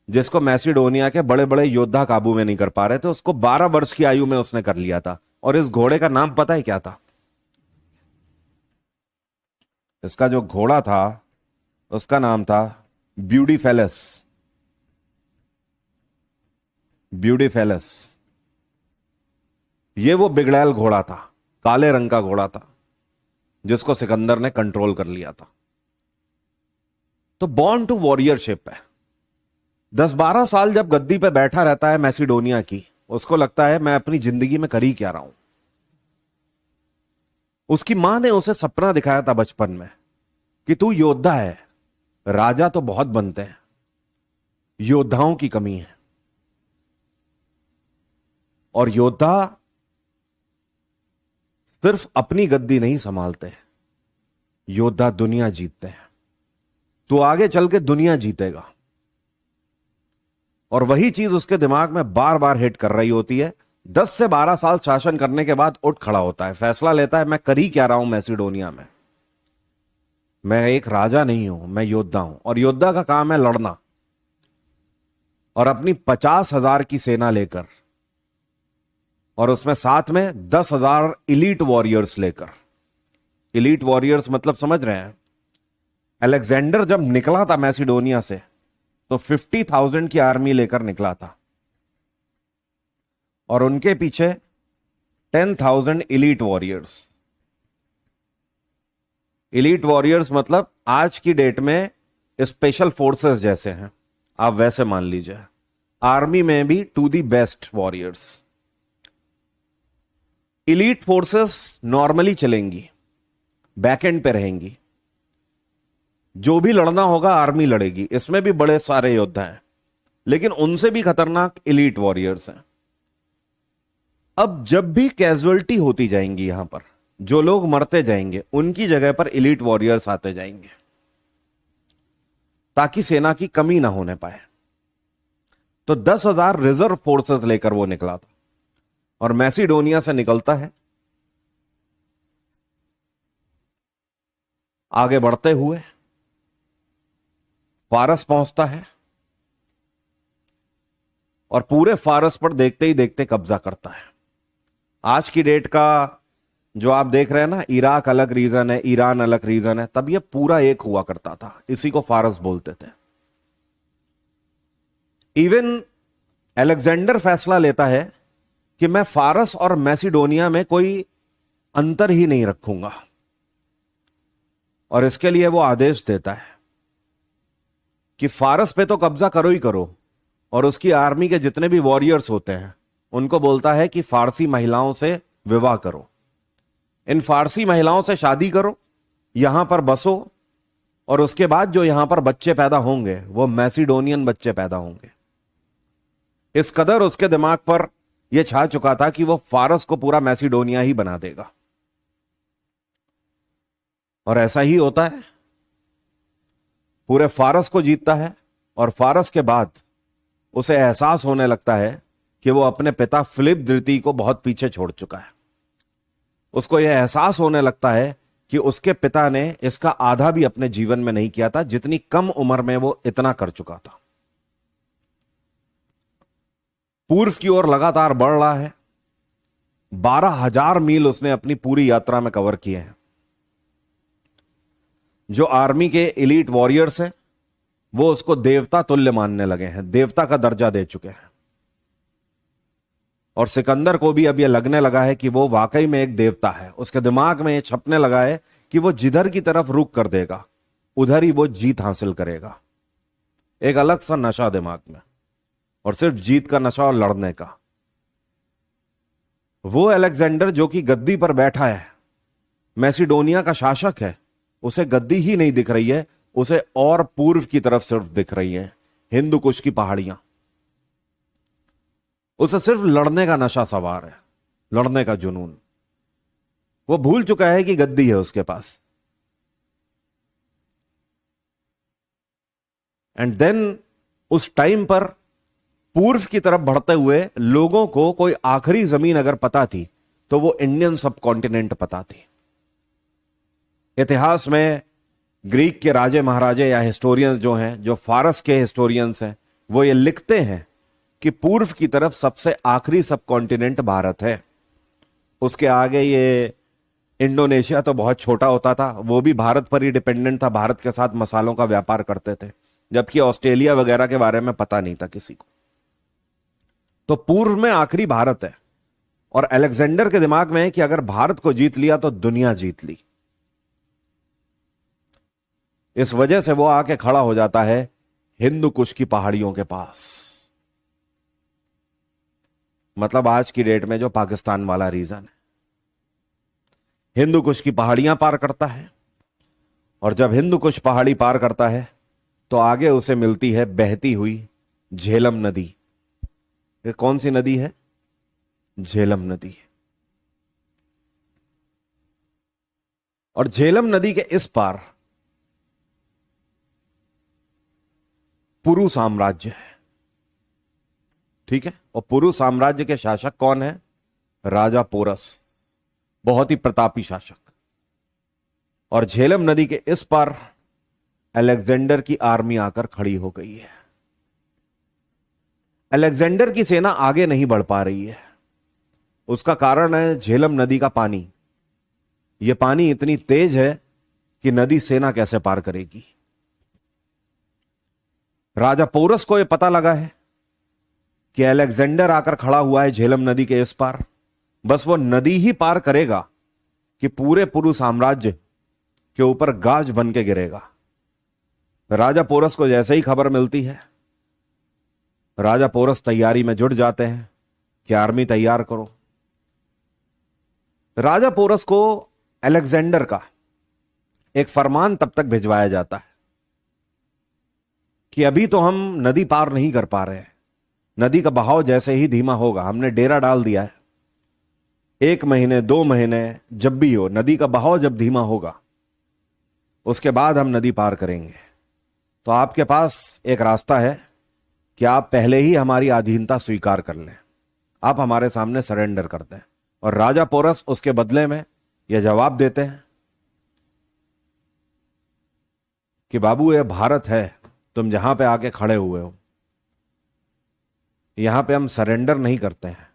जिसको मैसिडोनिया के बड़े बड़े योद्धा काबू में नहीं कर पा रहे थे, उसको 12 वर्ष की आयु में उसने कर लिया था। और इस घोड़े का नाम पता है क्या था? इसका जो घोड़ा था उसका नाम था ब्यूडीफेलस। ब्यूडीफेलस, ये वो बिगड़ैल घोड़ा था, काले रंग का घोड़ा था, जिसको सिकंदर ने कंट्रोल कर लिया था। तो बॉर्न टू वॉरियरशिप है। 10-12 साल जब गद्दी पे बैठा रहता है मैसिडोनिया की, उसको लगता है मैं अपनी जिंदगी में कर ही क्या रहा हूं। उसकी मां ने उसे सपना दिखाया था बचपन में कि तू योद्धा है, राजा तो बहुत बनते हैं, योद्धाओं की कमी है। और योद्धा सिर्फ अपनी गद्दी नहीं संभालते हैं, योद्धा दुनिया जीतते हैं। तो आगे चल के दुनिया जीतेगा। और वही चीज उसके दिमाग में बार बार हिट कर रही होती है। 10 से 12 साल शासन करने के बाद उठ खड़ा होता है, फैसला लेता है, मैं कर ही क्या रहा हूं मैसिडोनिया में। मैं एक राजा नहीं हूं, मैं योद्धा हूं। और योद्धा का काम है लड़ना। और अपनी 50,000 की सेना लेकर, और उसमें साथ में 10,000 इलीट वॉरियर्स लेकर। इलीट वॉरियर्स मतलब समझ रहे हैं? अलेक्जेंडर जब निकला था मैसिडोनिया से तो 50,000 की आर्मी लेकर निकला था, और उनके पीछे 10,000 इलीट वॉरियर्स। इलीट वॉरियर्स मतलब आज की डेट में स्पेशल फोर्सेस जैसे हैं, आप वैसे मान लीजिए। आर्मी में भी to the best warriors. Elite forces normally चलेंगी, बैकएंड पे रहेंगी। जो भी लड़ना होगा आर्मी लड़ेगी, इसमें भी बड़े सारे योद्धा हैं, लेकिन उनसे भी खतरनाक एलीट वॉरियर्स हैं। अब जब भी कैजुअलिटी होती जाएंगी, यहां पर जो लोग मरते जाएंगे उनकी जगह पर एलीट वॉरियर्स आते जाएंगे, ताकि सेना की कमी ना होने पाए। तो 10,000 रिजर्व फोर्सेस लेकर वो निकला था, और मैसिडोनिया से निकलता है, आगे बढ़ते हुए फारस पहुंचता है, और पूरे फारस पर देखते ही देखते कब्जा करता है। आज की डेट का जो आप देख रहे हैं ना, इराक अलग रीजन है, ईरान अलग रीजन है, तब ये पूरा एक हुआ करता था, इसी को फारस बोलते थे। इवन अलेक्जेंडर फैसला लेता है कि मैं फारस और मैसिडोनिया में कोई अंतर ही नहीं रखूंगा, और इसके लिए वो आदेश देता है कि फारस पे तो कब्जा करो ही करो, और उसकी आर्मी के जितने भी वॉरियर्स होते हैं उनको बोलता है कि फारसी महिलाओं से विवाह करो, इन फारसी महिलाओं से शादी करो, यहां पर बसो, और उसके बाद जो यहां पर बच्चे पैदा होंगे वो मैसिडोनियन बच्चे पैदा होंगे। इस कदर उसके दिमाग पर यह छा चुका था कि वो फारस को पूरा मैसिडोनिया ही बना देगा। और ऐसा ही होता है, पूरे फारस को जीतता है, और फारस के बाद उसे एहसास होने लगता है कि वो अपने पिता फिलिप द्वितीय को बहुत पीछे छोड़ चुका है। उसको यह एहसास होने लगता है कि उसके पिता ने इसका आधा भी अपने जीवन में नहीं किया था, जितनी कम उम्र में वो इतना कर चुका था। पूर्व की ओर लगातार बढ़ रहा है, 12,000 मील उसने अपनी पूरी यात्रा में कवर किए हैं। जो आर्मी के एलीट वॉरियर्स हैं वो उसको देवता तुल्य मानने लगे हैं, देवता का दर्जा दे चुके हैं। और सिकंदर को भी अब यह लगने लगा है कि वो वाकई में एक देवता है। उसके दिमाग में यह छपने लगा है कि वो जिधर की तरफ रुख कर देगा उधर ही वो जीत हासिल करेगा। एक अलग सा नशा दिमाग में, और सिर्फ जीत का नशा और लड़ने का। वो अलेक्जेंडर जो कि गद्दी पर बैठा है, मैसिडोनिया का शासक है, उसे गद्दी ही नहीं दिख रही है, उसे और पूर्व की तरफ सिर्फ दिख रही है हिंदू कुश की पहाड़ियां। उसे सिर्फ लड़ने का नशा सवार है, लड़ने का जुनून। वो भूल चुका है कि गद्दी है उसके पास। एंड देन उस टाइम पर पूर्व की तरफ बढ़ते हुए लोगों को कोई आखिरी जमीन अगर पता थी तो वो इंडियन सब कॉन्टिनेंट पता थी। इतिहास में ग्रीक के राजे महाराजे या हिस्टोरियंस जो हैं, जो फारस के हिस्टोरियंस हैं, वो ये लिखते हैं कि पूर्व की तरफ सबसे आखिरी सब कॉन्टिनेंट भारत है। उसके आगे ये इंडोनेशिया तो बहुत छोटा होता था, वो भी भारत पर ही डिपेंडेंट था, भारत के साथ मसालों का व्यापार करते थे, जबकि ऑस्ट्रेलिया वगैरह के बारे में पता नहीं था किसी को। तो पूर्व में आखिरी भारत है, और अलेक्जेंडर के दिमाग में है कि अगर भारत को जीत लिया तो दुनिया जीत ली। इस वजह से वो आके खड़ा हो जाता है हिंदू कुश की पहाड़ियों के पास, मतलब आज की डेट में जो पाकिस्तान वाला रीजन है। हिंदू कुश की पहाड़ियां पार करता है, और जब हिंदू कुश पहाड़ी पार करता है तो आगे उसे मिलती है बहती हुई झेलम नदी। ये कौन सी नदी है? झेलम नदी है। और झेलम नदी के इस पार पुरु साम्राज्य है, ठीक है। और पुरु साम्राज्य के शासक कौन है? राजा पोरस, बहुत ही प्रतापी शासक। और झेलम नदी के इस पार अलेक्जेंडर की आर्मी आकर खड़ी हो गई है। अलेक्जेंडर की सेना आगे नहीं बढ़ पा रही है। उसका कारण है झेलम नदी का पानी। यह पानी इतनी तेज है कि नदी सेना कैसे पार करेगी। राजा पोरस को यह पता लगा है कि अलेक्जेंडर आकर खड़ा हुआ है झेलम नदी के इस पार, बस वो नदी ही पार करेगा कि पूरे पुरु साम्राज्य के ऊपर गाज बन के गिरेगा। राजा पोरस को जैसे ही खबर मिलती है, राजा पोरस तैयारी में जुट जाते हैं कि आर्मी तैयार करो। राजा पोरस को अलेक्जेंडर का एक फरमान तब तक भिजवाया जाता है कि अभी तो हम नदी पार नहीं कर पा रहे हैं, नदी का बहाव जैसे ही धीमा होगा, हमने डेरा डाल दिया है, 1 महीने 2 महीने जब भी हो, नदी का बहाव जब धीमा होगा उसके बाद हम नदी पार करेंगे। तो आपके पास एक रास्ता है कि आप पहले ही हमारी अधीनता स्वीकार कर लें, आप हमारे सामने सरेंडर कर दें। और राजा पोरस उसके बदले में यह जवाब देते हैं कि बाबू ये भारत है, तुम जहां पे आके खड़े हुए हो, यहां पे हम सरेंडर नहीं करते हैं,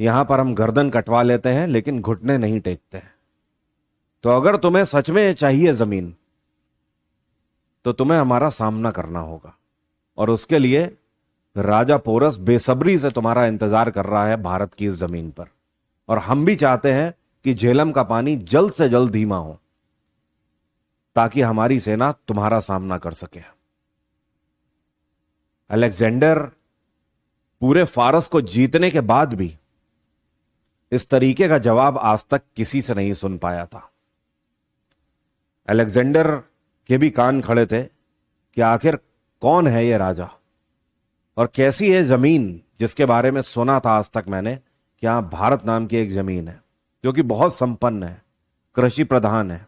यहां पर हम गर्दन कटवा लेते हैं लेकिन घुटने नहीं टेकते हैं। तो अगर तुम्हें सच में चाहिए जमीन तो तुम्हें हमारा सामना करना होगा, और उसके लिए राजा पोरस बेसब्री से तुम्हारा इंतजार कर रहा है भारत की इस जमीन पर। और हम भी चाहते हैं कि झेलम का पानी जल्द से जल्द धीमा हो ताकि हमारी सेना तुम्हारा सामना कर सके। अलेक्जेंडर पूरे फारस को जीतने के बाद भी इस तरीके का जवाब आज तक किसी से नहीं सुन पाया था। अलेक्जेंडर के भी कान खड़े थे कि आखिर कौन है ये राजा और कैसी है जमीन जिसके बारे में सुना था आज तक मैंने कि यहां भारत नाम की एक जमीन है जो कि बहुत संपन्न है, कृषि प्रधान है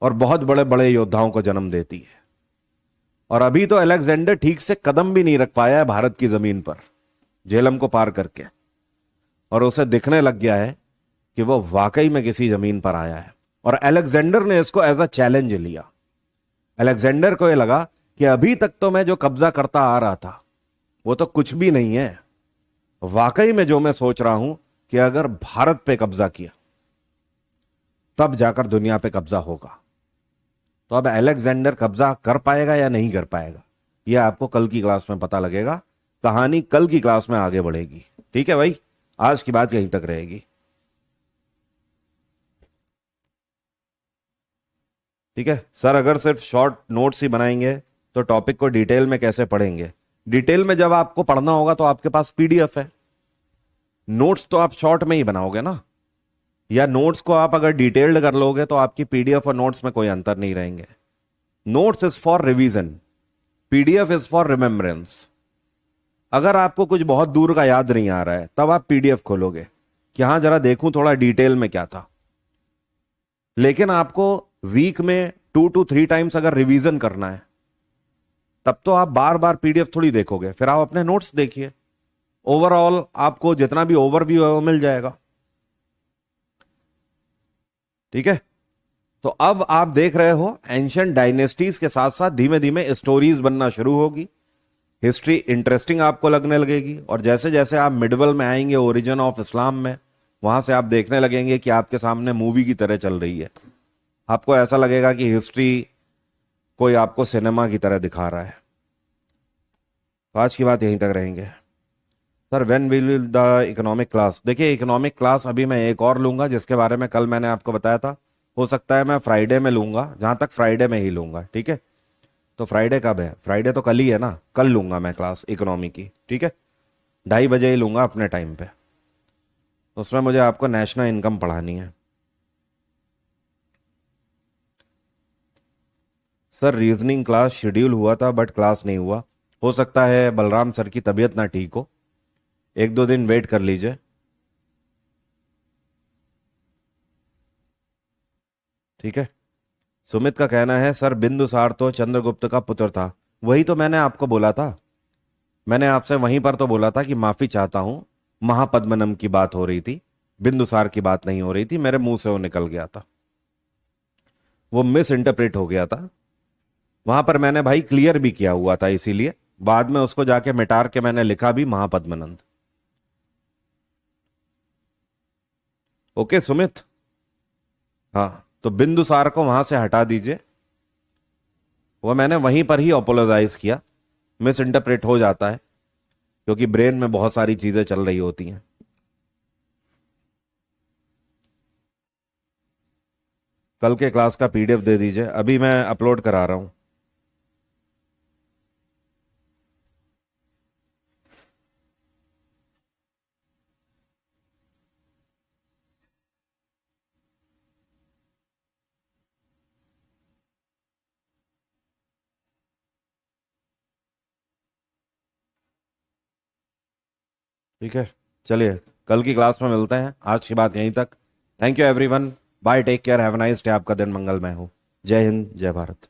और बहुत बड़े बड़े योद्धाओं को जन्म देती है। और अभी तो अलेक्जेंडर ठीक से कदम भी नहीं रख पाया है भारत की जमीन पर झेलम को पार करके, और उसे दिखने लग गया है कि वो वाकई में किसी जमीन पर आया है। और अलेक्जेंडर ने इसको एज अ चैलेंज लिया। अलेक्जेंडर को यह लगा कि अभी तक तो मैं जो कब्जा करता आ रहा था वो तो कुछ भी नहीं है, वाकई में जो मैं सोच रहा हूं कि अगर भारत पे कब्जा किया तब जाकर दुनिया पे कब्जा होगा। तो अब अलेक्जेंडर कब्जा कर पाएगा या नहीं कर पाएगा, यह आपको कल की क्लास में पता लगेगा। कहानी कल की क्लास में आगे बढ़ेगी। ठीक है भाई, आज की बात यहीं तक रहेगी। ठीक है सर, अगर सिर्फ शॉर्ट नोट्स ही बनाएंगे तो टॉपिक को डिटेल में कैसे पढ़ेंगे? डिटेल में जब आपको पढ़ना होगा तो आपके पास पीडीएफ है, नोट्स तो आप शॉर्ट में ही बनाओगे ना, या नोट्स को आप अगर डिटेल्ड कर लोगे तो आपकी पीडीएफ और नोट्स में कोई अंतर नहीं रहेंगे। Notes is for revision, PDF is for remembrance. अगर आपको कुछ बहुत दूर का याद नहीं आ रहा है तब आप पीडीएफ खोलोगे कि हां जरा देखूं थोड़ा डिटेल में क्या था, लेकिन आपको वीक में 2 to 3 टाइम्स अगर रिवीजन करना है तब तो आप बार बार पीडीएफ थोड़ी देखोगे, फिर आप अपने नोट्स देखिए, ओवरऑल आपको जितना भी ओवरव्यू है वो मिल जाएगा। ठीक है, तो अब आप देख रहे हो एंशिएंट डायनेस्टीज के साथ साथ धीमे धीमे स्टोरीज बनना शुरू होगी, हिस्ट्री इंटरेस्टिंग आपको लगने लगेगी। और जैसे जैसे आप मिडवल में आएंगे, ओरिजिन ऑफ इस्लाम में, वहां से आप देखने लगेंगे कि आपके सामने मूवी की तरह चल रही है। आपको ऐसा लगेगा कि हिस्ट्री कोई आपको सिनेमा की तरह दिखा रहा है। तो आज की बात यहीं तक रहेंगे। Sir when will the economic class? देखिए इकोनॉमिक क्लास अभी मैं एक और लूंगा जिसके बारे में कल मैंने आपको बताया था। हो सकता है मैं फ्राइडे में लूंगा, जहां तक फ्राइडे में ही लूंगा। ठीक है, तो फ्राइडे कब है? फ्राइडे तो कल ही है ना, कल लूंगा मैं क्लास इकोनॉमी की। ठीक है, 2:30 बजे ही लूंगा अपने टाइम पे। उसमें मुझे आपको नेशनल इनकम पढ़ानी है। सर रीजनिंग क्लास शेड्यूल हुआ था बट क्लास नहीं हुआ, हो सकता है बलराम सर की तबीयत ना ठीक हो, 1-2 दिन वेट कर लीजिए। ठीक है, सुमित का कहना है सर बिंदुसार तो चंद्रगुप्त का पुत्र था। वही तो मैंने आपको बोला था, मैंने आपसे वहीं पर तो बोला था कि माफी चाहता हूं, महापद्मनम की बात हो रही थी, बिंदुसार की बात नहीं हो रही थी, मेरे मुंह से वो निकल गया था, वो मिस इंटरप्रेट हो गया था। वहां पर मैंने भाई क्लियर भी किया हुआ था, इसीलिए बाद में उसको जाके मिटार के मैंने लिखा भी महापद्मनंद। ओके सुमित, हाँ तो बिंदुसार को वहां से हटा दीजिए, वो मैंने वहीं पर ही अपोलोजाइज किया, मिस इंटरप्रेट हो जाता है क्योंकि ब्रेन में बहुत सारी चीजें चल रही होती हैं। कल के क्लास का पीडीएफ दे दीजिए, अभी मैं अपलोड करा रहा हूं। ठीक है, चलिए कल की क्लास में मिलते हैं। आज की बात यहीं तक। Thank you everyone, bye, take care, have a nice day, आपका दिन मंगलमय हो। जय हिंद, जय भारत।